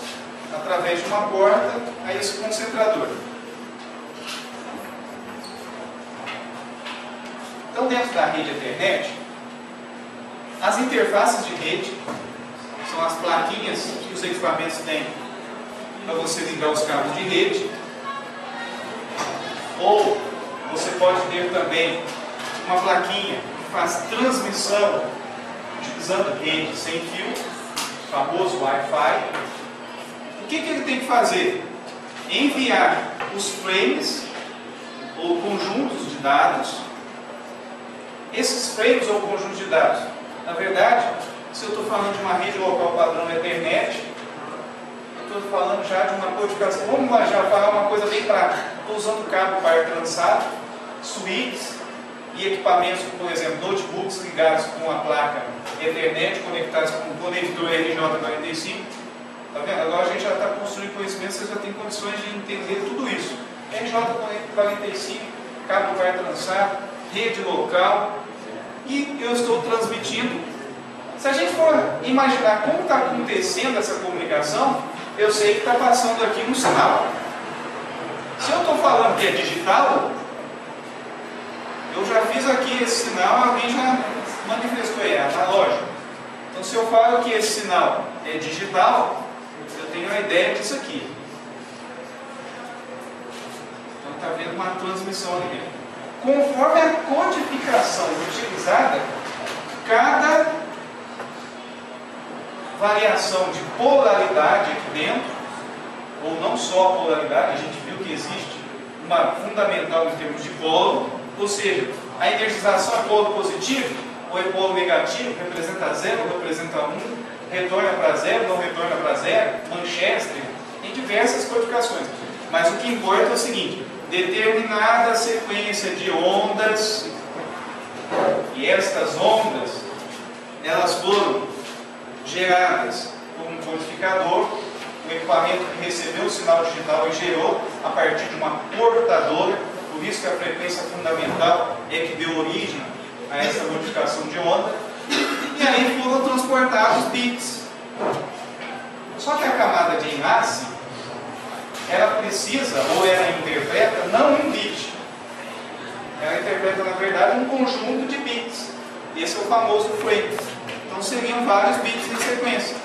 através de uma porta, a esse concentrador. Então, dentro da rede Ethernet, as interfaces de rede são as plaquinhas que os equipamentos têm para você ligar os cabos de rede. Ou você pode ter também uma plaquinha que faz transmissão utilizando rede sem fio, o famoso Wi-Fi. O que ele tem que fazer? Enviar os frames ou conjuntos de dados. Esses frames ou conjuntos de dados, na verdade, se eu estou falando de uma rede local padrão Ethernet, eu estou falando já de uma codificação. Vamos lá já falar uma coisa bem prática. Estou usando cabo par trançado, switches e equipamentos, por exemplo, notebooks ligados com a placa Ethernet, conectados com o conector RJ45. Tá vendo? Agora a gente já está construindo conhecimento, vocês já têm condições de entender tudo isso. RJ45, cabo par trançado, rede local, e eu estou transmitindo. Se a gente for imaginar como está acontecendo essa comunicação, eu sei que está passando aqui um sinal. Se eu estou falando que é digital, eu já fiz aqui esse sinal, alguém já manifestou aí, é analógico. Então, se eu falo que esse sinal é digital, eu tenho a ideia disso aqui. Então, está havendo uma transmissão ali dentro. Conforme a codificação utilizada, cada variação de polaridade aqui dentro, ou não só a polaridade, a gente viu que existe uma fundamental em termos de polo, ou seja, a energização é polo positivo ou é polo negativo, representa 0, representa 1, retorna para 0, não retorna para 0, Manchester, em diversas codificações. Mas o que importa é o seguinte: determinada sequência de ondas, e estas ondas, elas foram geradas por um codificador, o equipamento que recebeu o sinal digital e gerou a partir de uma portadora, por isso que a frequência fundamental é que deu origem a essa modificação de onda, e aí foram transportados bits. Só que a camada de enlace, ela precisa, ou ela interpreta, não um bit. Ela interpreta, na verdade, um conjunto de bits. Esse é o famoso frame. Então seriam vários bits em sequência.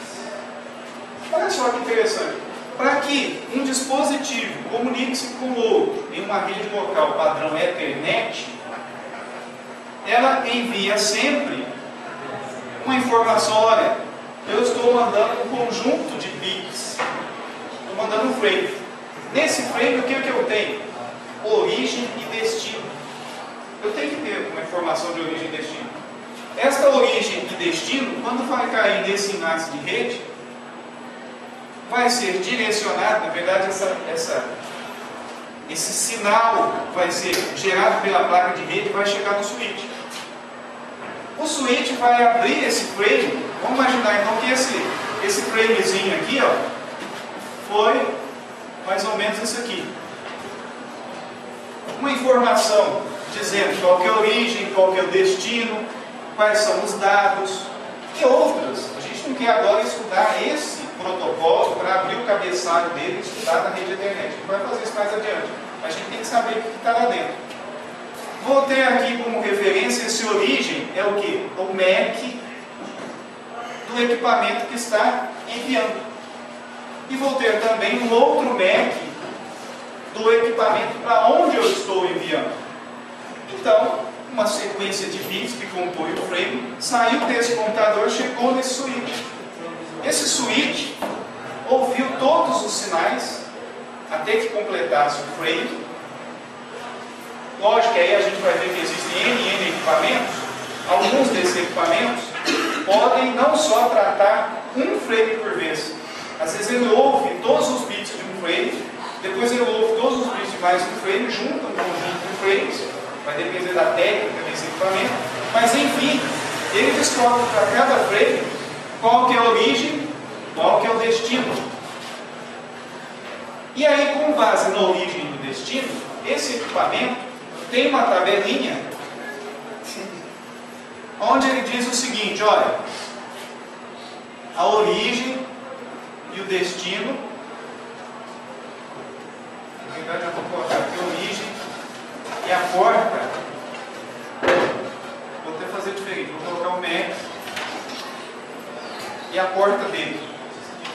Olha só que interessante. Para que um dispositivo comunique-se com o outro em uma rede local padrão Ethernet, ela envia sempre uma informação. Olha, eu estou mandando um conjunto de bits. Estou mandando um frame. Nesse frame, o que eu tenho? Origem e destino. Eu tenho que ter uma informação de origem e destino. Esta origem e destino, quando vai cair nesse enlace de rede, vai ser direcionado, na verdade, esse sinal vai ser gerado pela placa de rede e vai chegar no switch. O switch vai abrir esse frame. Vamos imaginar então que esse framezinho aqui, ó, foi mais ou menos isso aqui. Uma informação dizendo qual que é a origem, qual que é o destino, quais são os dados e outras. A gente não quer agora estudar esse protocolo para abrir o cabeçalho dele e estudar na rede Ethernet. A gente vai fazer isso mais adiante. a gente tem que saber o que está lá dentro. Vou ter aqui como referência esse origem, é o que? O MAC do equipamento que está enviando. E vou ter também um outro MAC do equipamento para onde eu estou enviando. Então, uma sequência de bits que compõe o frame saiu desse computador, chegou nesse switch. Esse switch ouviu todos os sinais até que completasse o frame. Lógico que aí a gente vai ver que existem N equipamentos. Alguns desses equipamentos podem não só tratar um frame por vez. Às vezes ele ouve todos os bits de um frame, depois ele ouve todos os bits de mais um frame, junta um conjunto de frames, vai depender da técnica desse equipamento, mas enfim, ele descobre para cada frame qual que é a origem, qual que é o destino. E aí, com base na origem e no destino, esse equipamento tem uma tabelinha onde ele diz o seguinte: olha, a origem e o destino, na verdade eu vou colocar aqui a origem e a porta, vou até fazer diferente, vou colocar o MAC e a porta dele.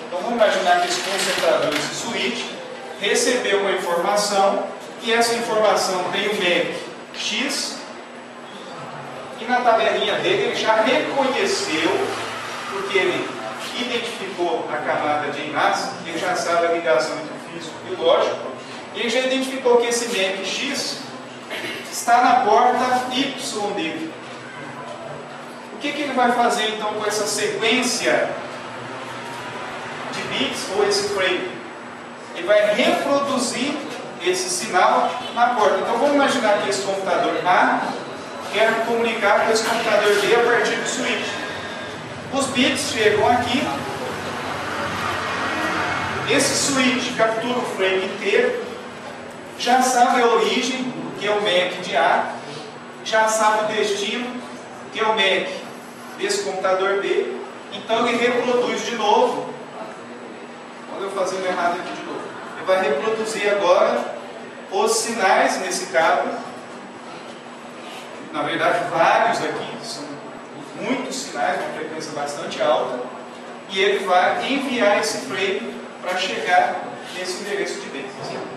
Então vamos imaginar que esse concentrador, esse switch, recebeu uma informação e essa informação tem o MAC X e na tabelinha dele ele já reconheceu, porque ele identificou a camada de enlace, ele já sabe a ligação entre o físico e o lógico, e ele já identificou que esse MAC X está na porta Y dele. O que ele vai fazer então com essa sequência de bits ou esse frame? Ele vai reproduzir esse sinal na porta. Então vamos imaginar que esse computador A quer comunicar com esse computador B a partir do switch. Os bits chegam aqui, esse switch captura o frame inteiro, já sabe a origem, que é o MAC de A, já sabe o destino, que é o MAC desse computador B, então ele reproduz de novo. Olha eu fazendo errado aqui de novo. Ele vai reproduzir agora os sinais nesse cabo, na verdade vários aqui, são muitos sinais, uma frequência bastante alta, e ele vai enviar esse frame para chegar nesse endereço de bits.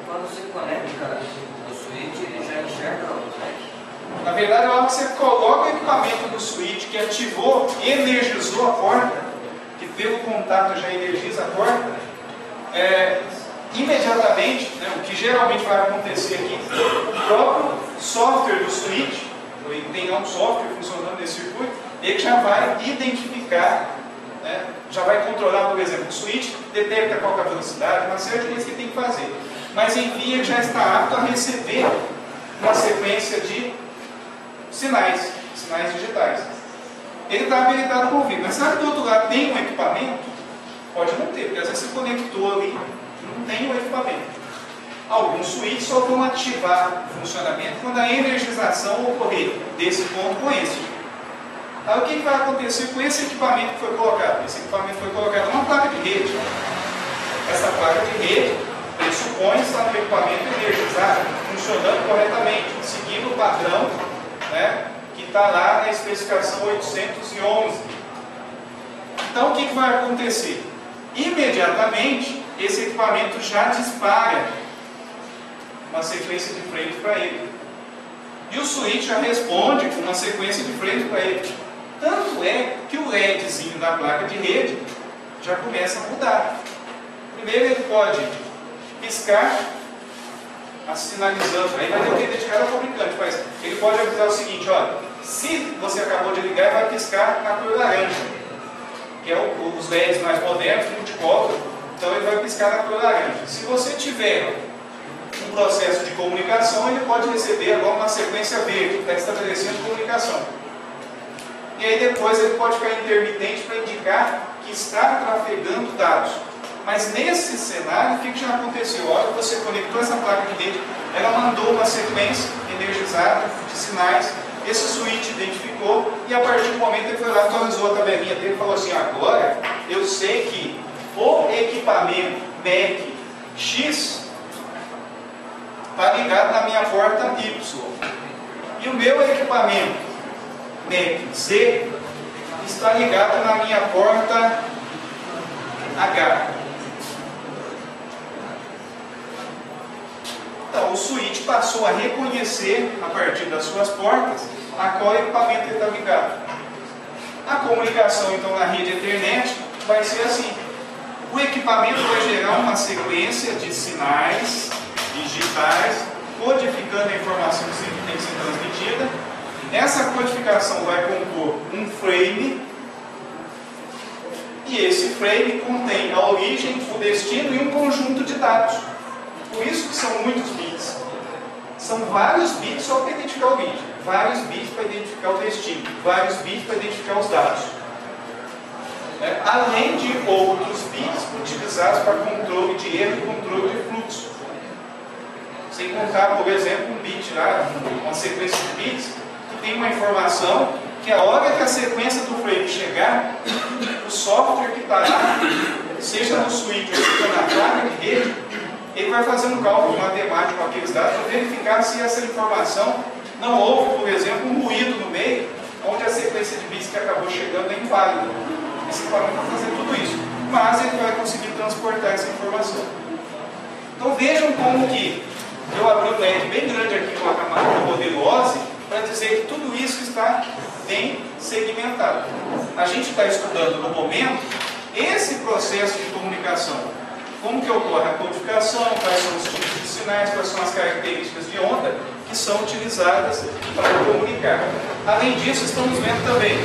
Quando você conecta o switch, ele já enxerga o MAC? Na verdade, na hora que você coloca o equipamento do switch que ativou, energizou a porta, que pelo contato já energiza a porta, imediatamente, né, o que geralmente vai acontecer aqui, o próprio software do switch, ele tem um software funcionando nesse circuito, ele já vai identificar, né, já vai controlar, por exemplo, o switch detecta qual é a velocidade, uma série de coisas que ele tem que fazer. Mas enfim, ele já está apto a receber uma sequência de sinais digitais. Ele está habilitado para ouvir, mas sabe que do outro lado tem um equipamento? Pode não ter, porque às vezes você conectou ali e não tem o equipamento. Alguns switches só vão ativar o funcionamento quando a energização ocorrer desse ponto com esse. Aí o que vai acontecer com esse equipamento que foi colocado? Esse equipamento foi colocado numa placa de rede. Essa placa de rede pressupõe estar no equipamento energizado, funcionando corretamente, seguindo o padrão, né, que está lá na especificação 811. Então o que vai acontecer? Imediatamente esse equipamento já dispara uma sequência de frames para ele. E o switch já responde com uma sequência de frames para ele. Tanto é que o LEDzinho da placa de rede já começa a mudar. Primeiro ele pode piscar, sinalizando, aí vai ter que dedicar ao fabricante, mas ele pode avisar o seguinte: olha, se você acabou de ligar, vai piscar na cor laranja, que é os LEDs mais modernos, multicolor, então ele vai piscar na cor laranja. Se você tiver um processo de comunicação, ele pode receber agora uma sequência verde, que está estabelecendo comunicação. E aí depois ele pode ficar intermitente para indicar que está trafegando dados. Mas nesse cenário, o que já aconteceu? A hora que você conectou essa placa de rede, ela mandou uma sequência energizada de sinais, esse switch identificou, e a partir do momento ele foi lá, atualizou a tabelinha dele e falou assim: agora eu sei que o equipamento MAC X está ligado na minha porta Y. E o meu equipamento NEC Z está ligado na minha porta H. Então, o switch passou a reconhecer, a partir das suas portas, a qual equipamento ele está ligado. A comunicação, então, na rede Ethernet vai ser assim. O equipamento vai gerar uma sequência de sinais digitais, codificando a informação que tem que ser transmitida. Essa codificação vai compor um frame, e esse frame contém a origem, o destino e um conjunto de dados. Por isso que são muitos bits. São vários bits só para identificar o bit, vários bits para identificar o destino, vários bits para identificar os dados. Além de outros bits utilizados para controle de erro e controle de fluxo. Sem contar, por exemplo, um bit lá, uma sequência de bits, que tem uma informação que a hora que a sequência do frame chegar, o software que está lá, seja no switch ou seja na placa de rede, ele vai fazer um cálculo matemático com aqueles dados para verificar se essa informação não houve, por exemplo, um ruído no meio, onde a sequência de bits que acabou chegando é inválida. Esse equipamento vai fazer tudo isso, mas ele vai conseguir transportar essa informação. Então vejam como que eu abri um LED bem grande aqui com a camada do modelo OSI para dizer que tudo isso está bem segmentado. A gente está estudando no momento esse processo de comunicação. Como que ocorre a codificação, quais são os tipos de sinais, quais são as características de onda que são utilizadas para comunicar. Além disso, estamos vendo também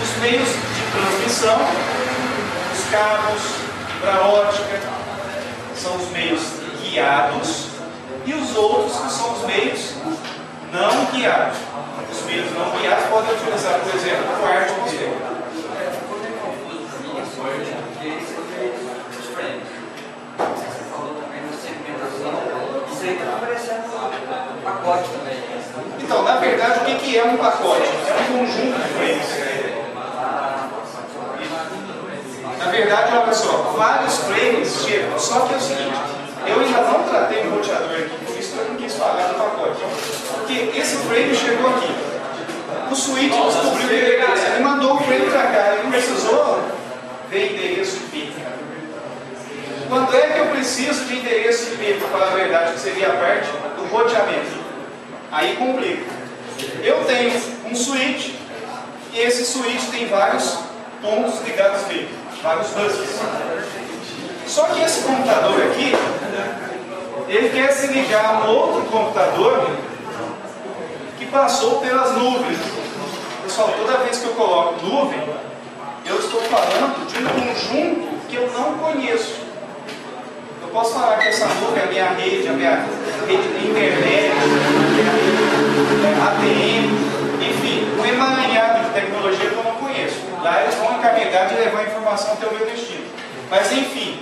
os meios de transmissão, os cabos, fibra ótica, são os meios guiados, e os outros que são os meios não guiados. Os meios não guiados podem utilizar, por exemplo, o ar atmosférico. Você falou também na segmentação, isso aí está aparecendo no pacote também. Então, na verdade, o que é um pacote? É um conjunto de frames. Na verdade, olha só, vários frames chegam, só que é o seguinte, eu ainda não tratei o roteador aqui, por isso que eu não quis falar do pacote. Porque esse frame chegou aqui. O switch descobriu o endereço, ele mandou o frame para cá, ele não precisou ver endereço IP. Quando é que eu preciso de endereço IP, para falar a verdade, que seria a parte do roteamento? Aí complica. Eu tenho um switch, e esse switch tem vários pontos ligados nele, vários buses. Só que esse computador aqui, ele quer se ligar a um outro computador que passou pelas nuvens. Pessoal, toda vez que eu coloco nuvem, eu estou falando de um conjunto que eu não conheço. Eu posso falar que essa nuvem é a minha rede de internet, ATM, enfim, um emaranhado de tecnologia que eu não conheço. Lá eles vão encarregar de levar a informação até o meu destino. Mas enfim,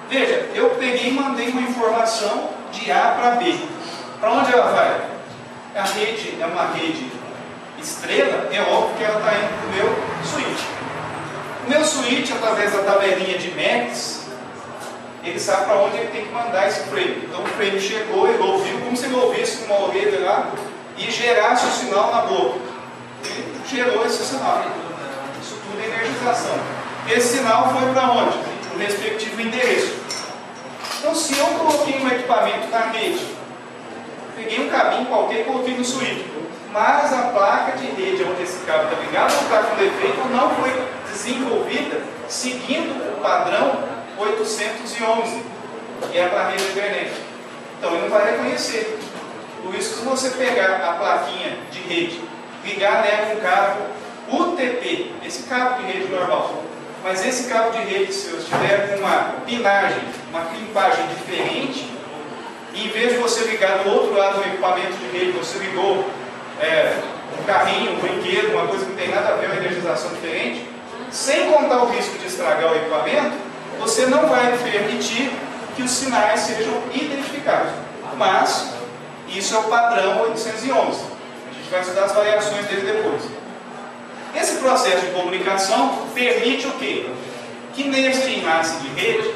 veja, eu peguei e mandei uma informação de A para B. Para onde ela vai? A rede é uma rede estrela, é óbvio que ela está indo para o meu switch. O meu switch, através da tabelinha de MACs, ele sabe para onde ele tem que mandar esse frame. Então o frame chegou, ele ouviu, como se ele ouvisse uma orelha lá e gerasse o sinal na boca. Ele gerou esse sinal. Isso tudo é energização. Esse sinal foi para onde? Para o respectivo endereço. Então se eu coloquei um equipamento na rede, peguei um cabinho qualquer e coloquei no switch, mas a placa de rede onde esse cabo está ligado não está com defeito, não foi desenvolvida seguindo o padrão 811, que é para a rede Ethernet. Então ele não vai reconhecer. Por isso que se você pegar a plaquinha de rede, ligar nela um cabo UTP, esse cabo de rede normal, mas esse cabo de rede, se eu estiver com uma pinagem, uma crimpagem diferente, e em vez de você ligar do outro lado do equipamento de rede, você ligou um carrinho, um brinquedo, uma coisa que não tem nada a ver, uma energização diferente, sem contar o risco de estragar o equipamento, você não vai permitir que os sinais sejam identificados. Mas, isso é o padrão 811. A gente vai estudar as variações dele depois. Esse processo de comunicação permite o quê? Que neste enlace de rede,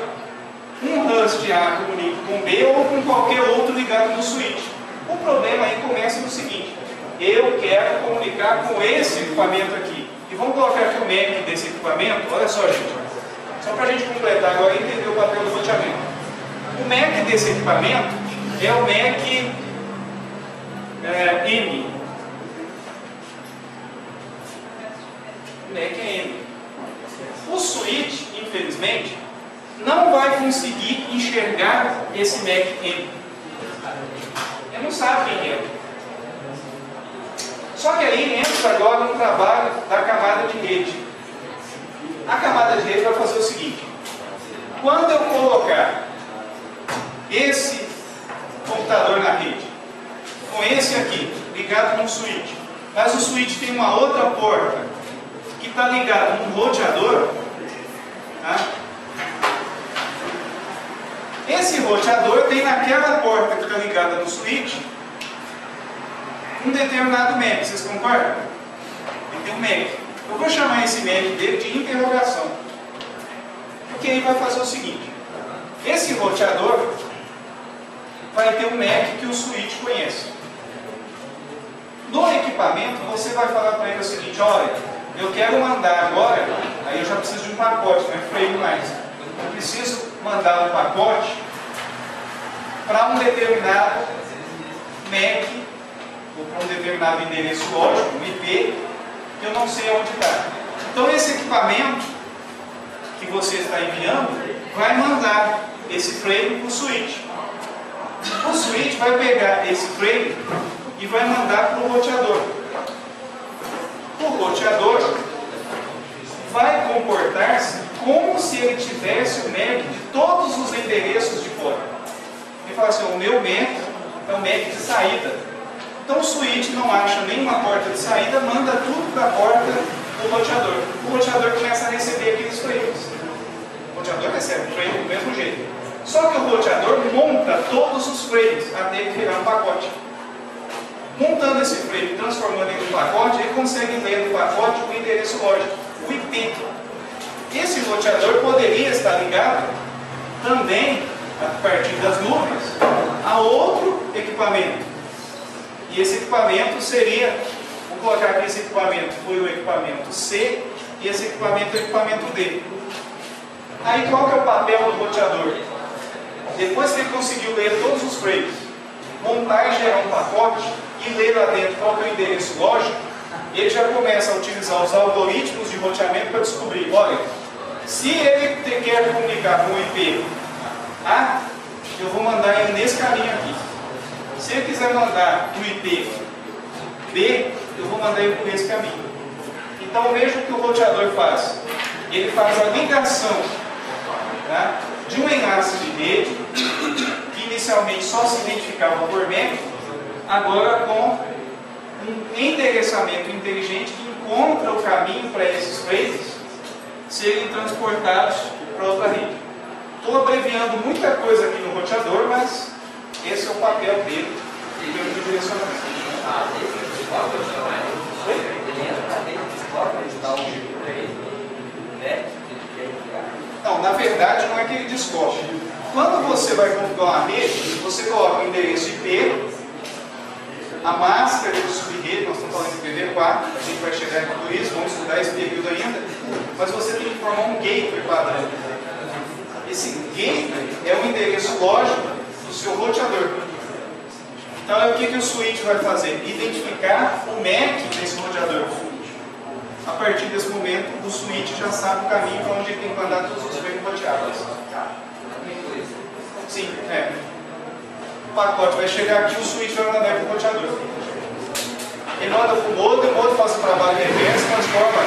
um host A comunica com B ou com qualquer outro ligado no switch. O problema aí começa no seguinte: eu quero comunicar com esse equipamento aqui. E vamos colocar aqui o MAC desse equipamento. Olha só, gente. Só para a gente completar agora e entender o papel do roteamento. O MAC desse equipamento é o MAC M. O MAC é M. O switch, infelizmente, não vai conseguir enxergar esse MAC M. Ele não sabe quem é. Só que aí entra agora no trabalho da camada de rede. A camada de rede vai fazer o seguinte: quando eu colocar esse computador na rede, com esse aqui, ligado num switch, mas o switch tem uma outra porta que está ligada num roteador, tá? Esse roteador tem naquela porta que está ligada no switch um determinado MAC, vocês concordam? Ele tem um MAC. Eu vou chamar esse MAC dele de interrogação. Porque aí vai fazer o seguinte: esse roteador vai ter um MAC que o switch conhece. No equipamento, você vai falar para ele o seguinte: olha, eu quero mandar agora, aí eu já preciso de um pacote, não é frame mais. Eu preciso mandar um pacote para um determinado MAC ou para um determinado endereço lógico, um IP, que eu não sei onde está. Então esse equipamento que você está enviando vai mandar esse frame para o switch. O switch vai pegar esse frame e vai mandar para o roteador. O roteador vai comportar-se como se ele tivesse o MAC de todos os endereços de fora. Ele fala assim: o meu MAC é o MAC de saída. Então o switch não acha nenhuma porta de saída, manda tudo para a porta do roteador. O roteador começa a receber aqueles frames. O roteador recebe o frame do mesmo jeito. Só que o roteador monta todos os frames até ele virar um pacote. Montando esse frame, transformando ele em um pacote, ele consegue ler no pacote o endereço lógico, o IP. Esse roteador poderia estar ligado também, a partir das nuvens, a outro equipamento. E esse equipamento seria, vou colocar aqui, esse equipamento foi o equipamento C e esse equipamento é o equipamento D. Aí qual que é o papel do roteador? Depois que ele conseguiu ler todos os frames, montar e gerar um pacote e ler lá dentro qual que é o endereço lógico, ele já começa a utilizar os algoritmos de roteamento para descobrir: olha, se ele quer comunicar com o IP A, eu vou mandar ele nesse caminho aqui. Se ele quiser mandar o IP B, eu vou mandar ele por esse caminho. Então veja o que o roteador faz. Ele faz a ligação, tá, de um enlace de rede, que inicialmente só se identificava por MAC, agora com um endereçamento inteligente que encontra o caminho para esses frames serem transportados para outra rede. Estou abreviando muita coisa aqui no roteador, mas esse é o papel dele em termos de direcionamento. Não, na verdade não é que ele descobre. Quando você vai configurar uma rede, você coloca o endereço IP, a máscara de subrede, nós estamos falando de IPv4, a gente vai chegar em tudo isso, vamos estudar esse período ainda, mas você tem que formar um gateway padrão. Esse gateway é o endereço lógico do seu roteador. Então, o que o switch vai fazer? Identificar o MAC desse roteador. A partir desse momento, o switch já sabe o caminho para onde ele tem que mandar todos os frames roteados. Sim, é. O pacote vai chegar aqui, o switch vai mandar para o roteador. Ele manda para o modem faz o trabalho reverso, transforma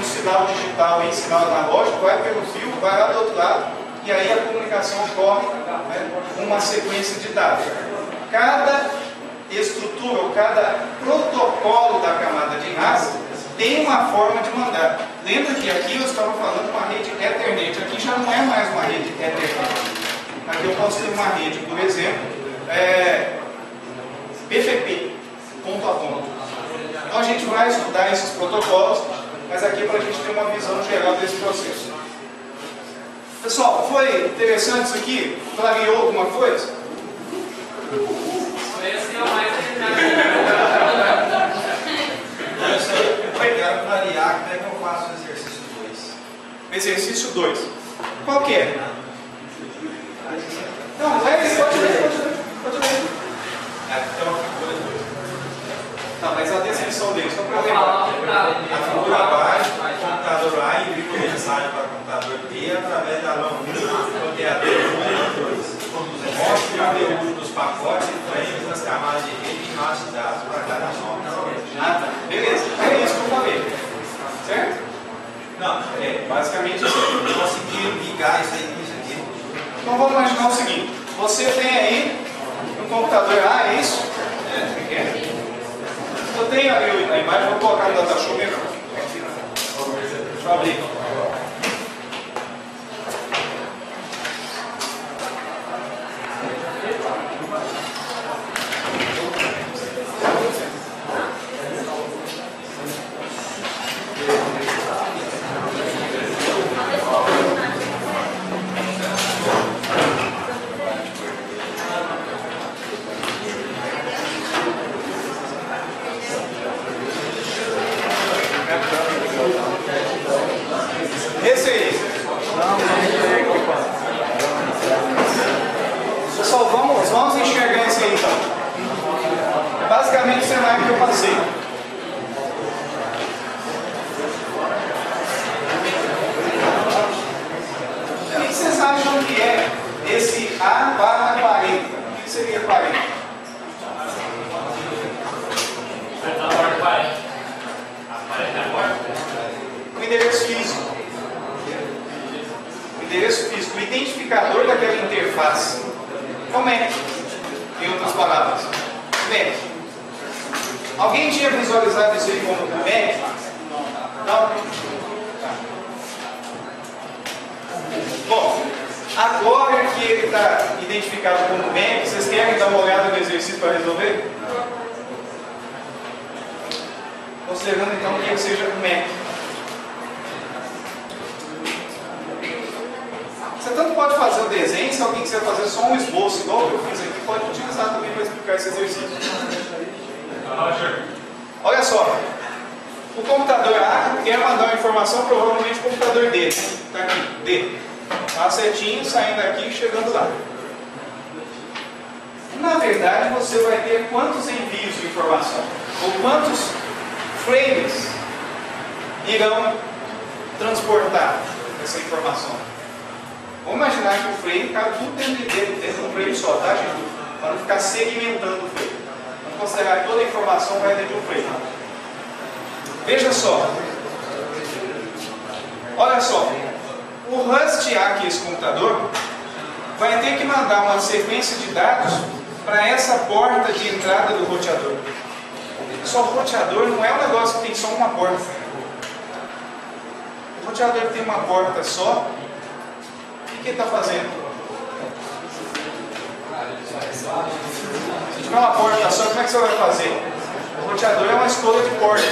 um sinal digital em sinal analógico, vai pelo fio, vai lá do outro lado, e aí a comunicação ocorre, né, uma sequência de dados. Cada estrutura, ou cada protocolo da camada de enlace tem uma forma de mandar. Lembra que aqui eu estava falando de uma rede Ethernet, aqui já não é mais uma rede Ethernet. Aqui eu posso ter uma rede, por exemplo, PFP, ponto a ponto. Então a gente vai estudar esses protocolos, mas aqui é para a gente ter uma visão geral desse processo. Pessoal, foi interessante isso aqui? Clareou alguma coisa? Foi assim, ó, mais Eu quero clarear como é que eu faço o exercício 2. Exercício 2. Qual que é? Não, pode ler. Aqui tem uma figura de 2. Não, mas a descrição dele, só para Vou lembrar. falar pra A figura abaixo, o computador A envia mensagem para o computador B através da LAN 1, roteador 2. Mostra o conteúdo dos pacotes e frames das camadas de rede e massa de dados para cada nome. Ah, tá. Beleza. É isso que eu falei. Certo? Não, Basicamente isso aqui. eu consegui ligar isso aí com isso aqui. Então vamos imaginar o seguinte. Você tem aí um computador A, é isso? É. Eu tenho ali a imagem, vou colocar no Datashow mesmo. Deixa eu abrir. Esse aí. Pessoal, vamos enxergar esse aí então. É basicamente o cenário que eu passei. O que vocês acham que é esse A/40? O que seria 40? O endereço físico. O endereço físico, o identificador daquela interface. É o MAC, em outras palavras. MAC. Alguém tinha visualizado isso aí como MAC? Não? Bom, agora que ele está identificado como MAC, vocês querem dar uma olhada no exercício para resolver? Considerando então que ele seja um MAC. Você tanto pode fazer o desenho, se alguém quiser fazer só um esboço igual eu fiz aqui, pode utilizar também para explicar esse exercício. Olha só, o computador A quer mandar uma informação, provavelmente o computador D. Está aqui, D. Tá setinho, saindo aqui e chegando lá. Na verdade, você vai ter quantos envios de informação? Ou quantos frames irão transportar essa informação? Vamos imaginar que o frame cabe tudo dentro de um frame só, tá, gente? Para não ficar segmentando o frame. Vamos considerar que toda a informação vai dentro de um frame. Veja só. Olha só. O rastrear aqui esse computador vai ter que mandar uma sequência de dados para essa porta de entrada do roteador. Só o roteador não é um negócio que tem só uma porta. O roteador tem uma porta só. O que ele está fazendo? Se tiver uma porta só, como é que você vai fazer? O roteador é uma escolha de porta.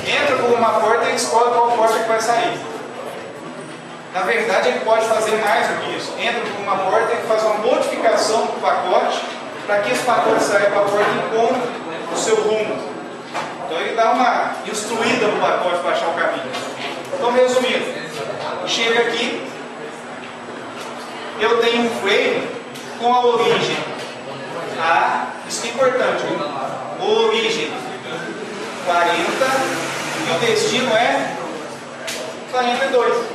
Entra por uma porta e escolhe qual porta que vai sair. Na verdade, ele pode fazer mais do que isso. Entra por uma porta e faz uma modificação do pacote para que esse pacote saia para a porta e encontre o seu rumo. Então ele dá uma instruída no pacote para achar o caminho. Então, resumindo, chega aqui, eu tenho um frame com a origem A, isso que é importante, origem 40 e o destino é 42.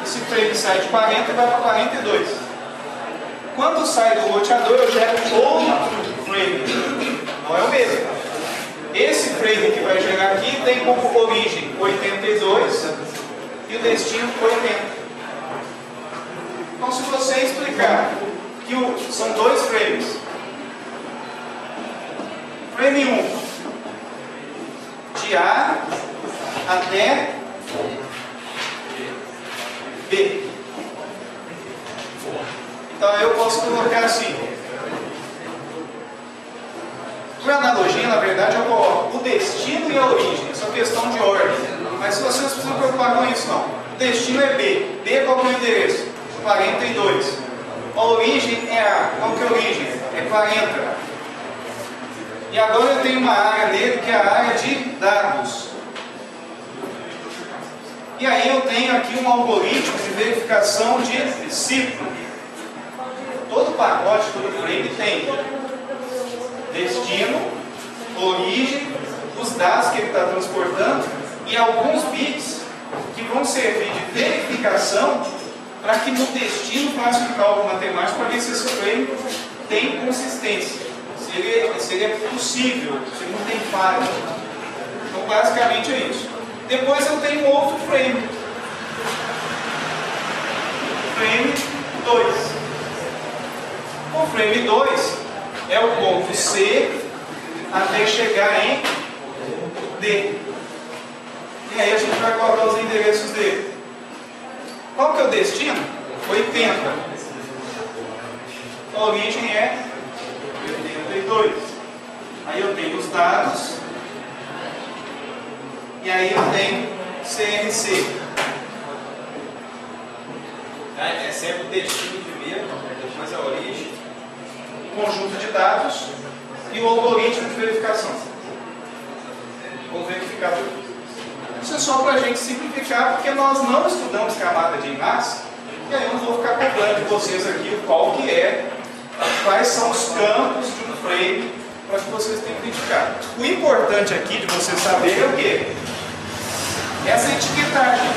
Esse frame sai de 40 e vai para 42. Quando sai do roteador, eu gero outro frame. Não é o mesmo. Esse frame que vai gerar aqui tem como origem 82 e o destino 80. Então, se você explicar que são dois frames, frame 1 de A até B. Então eu posso colocar assim. Por analogia, na verdade, eu coloco o destino e a origem. Isso é uma questão de ordem. Mas se vocês não precisam preocupar com isso, não. O destino é B. B qual que é o endereço? 42. A origem é A. Qual que é a origem? É 40. E agora eu tenho uma área nele que é a área de dados. E aí eu tenho aqui um algoritmo de verificação de ciclo. Todo pacote, todo frame tem destino, origem, os dados que ele está transportando e alguns bits que vão servir de verificação para que no destino faça um cálculo matemático para ver se esse frame tem consistência, se ele é possível, se ele não tem falha. Então basicamente é isso. Depois eu tenho um outro frame. Frame 2. O frame 2 é o ponto C até chegar em D. E aí a gente vai colocar os endereços dele. Qual que é o destino? 80. A origem é 82. Aí eu tenho os dados. E aí eu tenho CNC. É sempre o destino primeiro, depois a origem. Conjunto de dados e o algoritmo de verificação. O verificador. Isso é só para a gente simplificar, porque nós não estudamos camada de enlace, e aí eu não vou ficar cobrando de vocês aqui qual que é, quais são os campos de um frame para que vocês tenham identificado. O importante aqui de vocês saberem é o quê? Essa etiquetagem.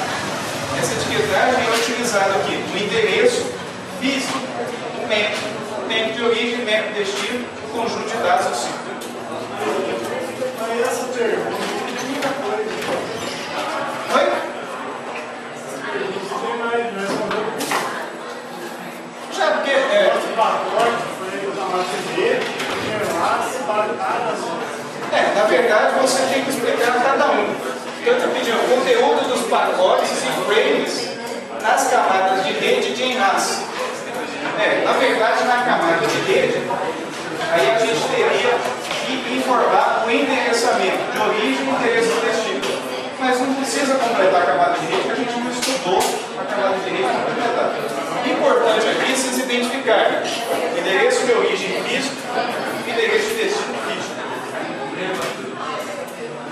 Essa etiquetagem é utilizada aqui no endereço físico, o tempo de origem, tempo de destino, o conjunto de dados do ciclo. Aí essa pergunta tem muita coisa. Oi? Tem mais, né? Já porque Nosso pacote foi usar uma TV, enlace, barcadas. na verdade você tem que explicar cada um. Então eu pedi o conteúdo dos pacotes e frames nas camadas de rede de enlace. Na verdade, na camada de rede, aí a gente teria que informar o endereçamento de origem e endereço do destino. Mas não precisa completar a camada de rede, porque a gente não estudou a camada de rede completar. O importante aqui é vocês identificarem o endereço de origem físico e o endereço de destino físico.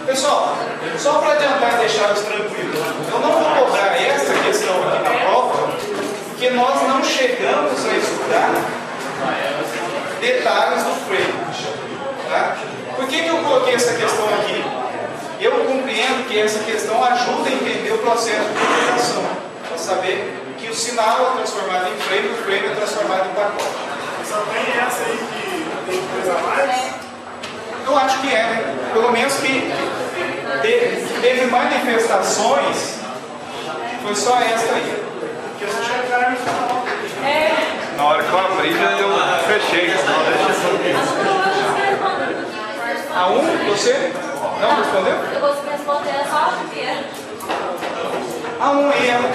Pessoal, só para adiantar e deixá-los tranquilos, eu não vou cobrar essa questão aqui na prova, porque nós não chegamos a estudar detalhes do frame. Tá? Por que eu coloquei essa questão aqui? Eu compreendo que essa questão ajuda a entender o processo de comunicação, para saber que o sinal é transformado em frame, o frame é transformado em pacote. Só tem essa aí que tem coisa a mais? Eu acho que é, né? Pelo menos que teve manifestações, foi só essa aí. Porque eu não chegaram no final. Na hora que eu abri, eu fechei. Não, A 1, você? Não respondeu? Eu vou responder só a primeira. A 1 e ela.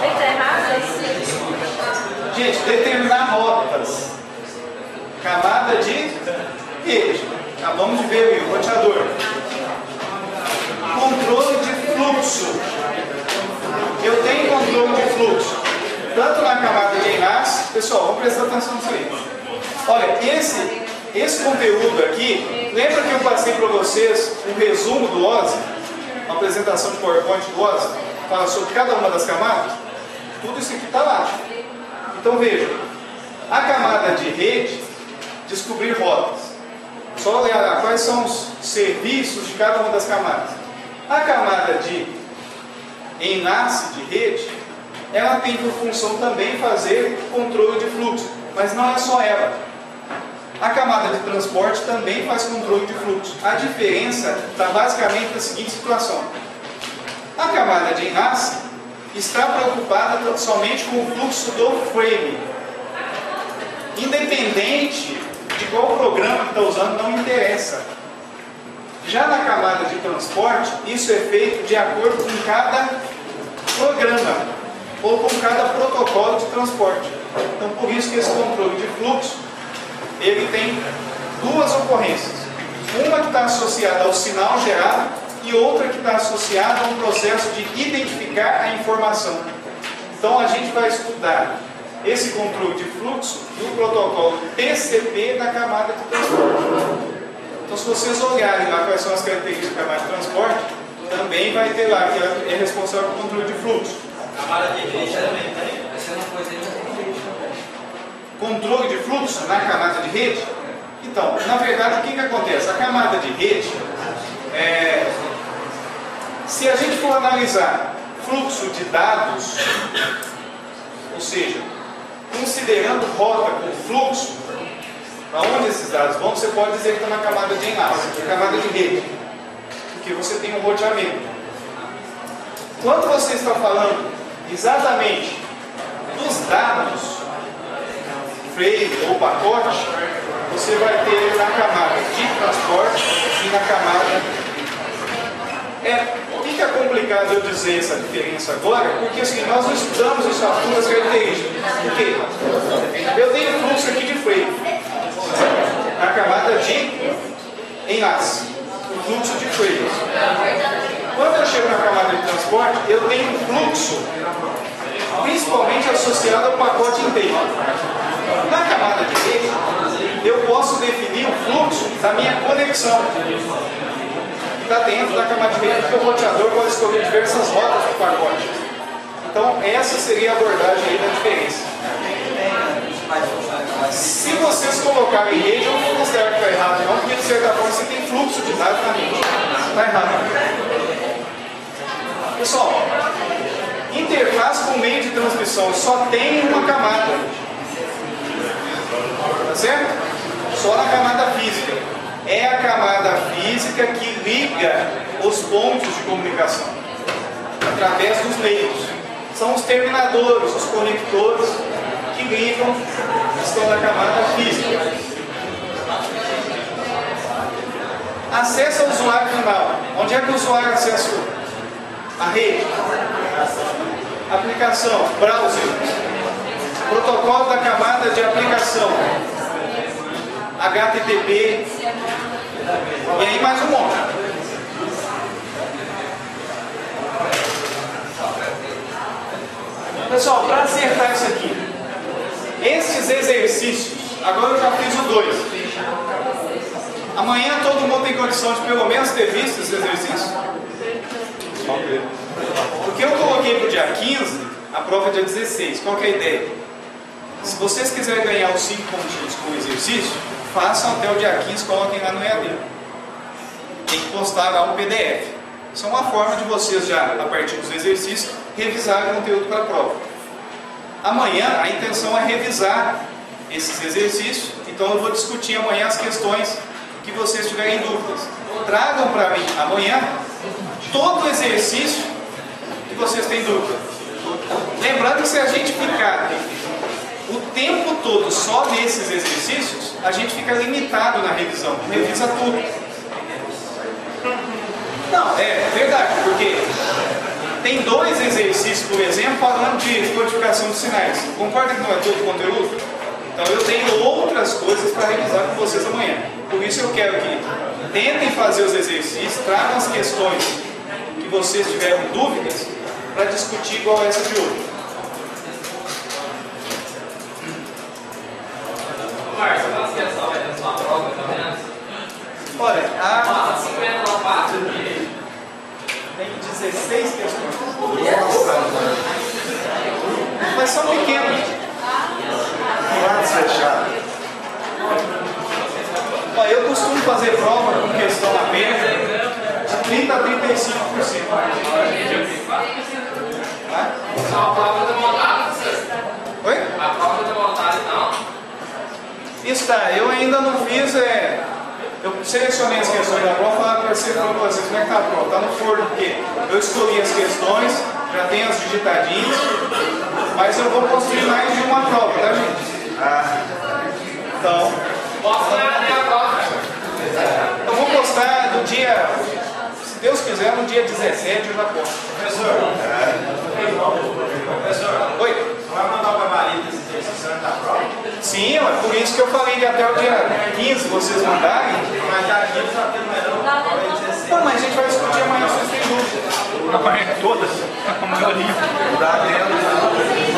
Está errado? Gente, determinar rotas. Camada de rede. Acabamos de ver o roteador. Controle de fluxo. Eu tenho controle de fluxo. Tanto na camada de enlace. Pessoal, vamos prestar atenção nisso aí. Olha, esse conteúdo aqui, lembra que eu passei para vocês um resumo do OSI? Uma apresentação de PowerPoint do OSI? Fala sobre cada uma das camadas? Tudo isso aqui está lá. Então veja, a camada de rede, descobrir rotas. Só olhar quais são os serviços de cada uma das camadas. A camada de enlace de rede, ela tem por função também fazer controle de fluxo, mas não é só ela. A camada de transporte também faz controle de fluxo. A diferença está basicamente na seguinte situação. A camada de enlace está preocupada somente com o fluxo do frame. Independente de qual programa que está usando, não interessa. Já na camada de transporte, isso é feito de acordo com cada programa ou com cada protocolo de transporte. Então, por isso que esse controle de fluxo, ele tem duas ocorrências. Uma que está associada ao sinal gerado e outra que está associada a um processo de identificar a informação. Então a gente vai estudar esse controle de fluxo do protocolo TCP na camada de transporte. Então, se vocês olharem lá quais são as características da camada de transporte, também vai ter lá que ela é responsável pelo controle de fluxo. Camada de rede também tem. Essa é uma coisa aí. Controle de fluxo na camada de rede. Então, na verdade, o que acontece? A camada de rede, se a gente for analisar fluxo de dados, ou seja, considerando rota com fluxo, para onde esses dados vão, você pode dizer que está na camada de enlace, na camada de rede, porque você tem um roteamento. Quando você está falando exatamente dos dados, freio ou pacote, você vai ter na camada de transporte e na camada. Por que é complicado eu dizer essa diferença agora? Porque assim, nós não estudamos isso a fundo as características. Por quê? Eu tenho fluxo aqui de freio na camada de enlace, o fluxo de freios. Quando eu chego na camada de transporte, eu tenho um fluxo principalmente associado ao pacote inteiro. Na camada de rede, eu posso definir o fluxo da minha conexão. Está dentro da camada de rede, porque o roteador pode escolher diversas rotas do pacote. Então, essa seria a abordagem aí da diferença. Se vocês colocarem rede, eu não vou considerar que está errado, não, porque de certa forma você tem fluxo de dados na rede. Está errado. Pessoal, interface com meio de transmissão só tem uma camada. Tá certo? Só na camada física. É a camada física que liga os pontos de comunicação através dos meios. São os terminadores, os conectores que ligam, estão na camada física. Acesso ao usuário final. Onde é que o usuário acessa a rede? Aplicação, browser. Protocolo da camada de aplicação. HTTP. E aí mais um monte. Pessoal, para acertar isso aqui, estes exercícios, agora eu já fiz o 2. Amanhã todo mundo tem condição de pelo menos ter visto esses exercícios? Porque eu coloquei para o dia 15, a prova é dia 16. Qual que é a ideia? Se vocês quiserem ganhar os 5 pontinhos com o exercício, façam até o dia 15, coloquem lá no EAD. Tem que postar lá um PDF. Isso é uma forma de vocês já, a partir dos exercícios, revisarem o conteúdo para a prova. Amanhã, a intenção é revisar esses exercícios, então eu vou discutir amanhã as questões que vocês tiverem dúvidas. Tragam para mim amanhã todo o exercício que vocês têm dúvida. Lembrando que se a gente ficar o tempo todo só nesses exercícios, a gente fica limitado na revisão, não revisa tudo. Não, é verdade, porque tem 2 exercícios, por exemplo, falando de codificação de sinais. Concorda que não é todo o conteúdo? Então eu tenho outras coisas para revisar com vocês amanhã. Por isso eu quero que tentem fazer os exercícios, tragam as questões que vocês tiveram dúvidas para discutir igual essa de hoje. Márcio, quantas questões vai ter sua prova, tá vendo? Olha, Nossa, 50 não passa. tem 16 questões. Mas são pequenas. Lados fechados. Olha, eu costumo fazer prova com questão apenas de 30% a 35%. Não, a prova da vontade. Oi? A prova da vontade não. Isso tá, eu ainda não fiz, eu selecionei as questões da prova, falar para vocês como é que tá a prova, tá no forno, porque eu escolhi as questões, já tenho as digitadinhas, mas eu vou construir mais de uma prova, tá gente? Então, Posso ganhar até a prova. eu vou postar no dia, se Deus quiser, no dia 17 eu já posto. Professor, professor, Oi? vai mandar para a Marita esse exercício da prova? Sim, é por isso que eu falei que até o dia 15 vocês mandarem. Mas daqui só tem o melhor. Não, mas a gente vai discutir amanhã, vocês têm dúvida. Amanhã todas, a maioria. Dá tempo.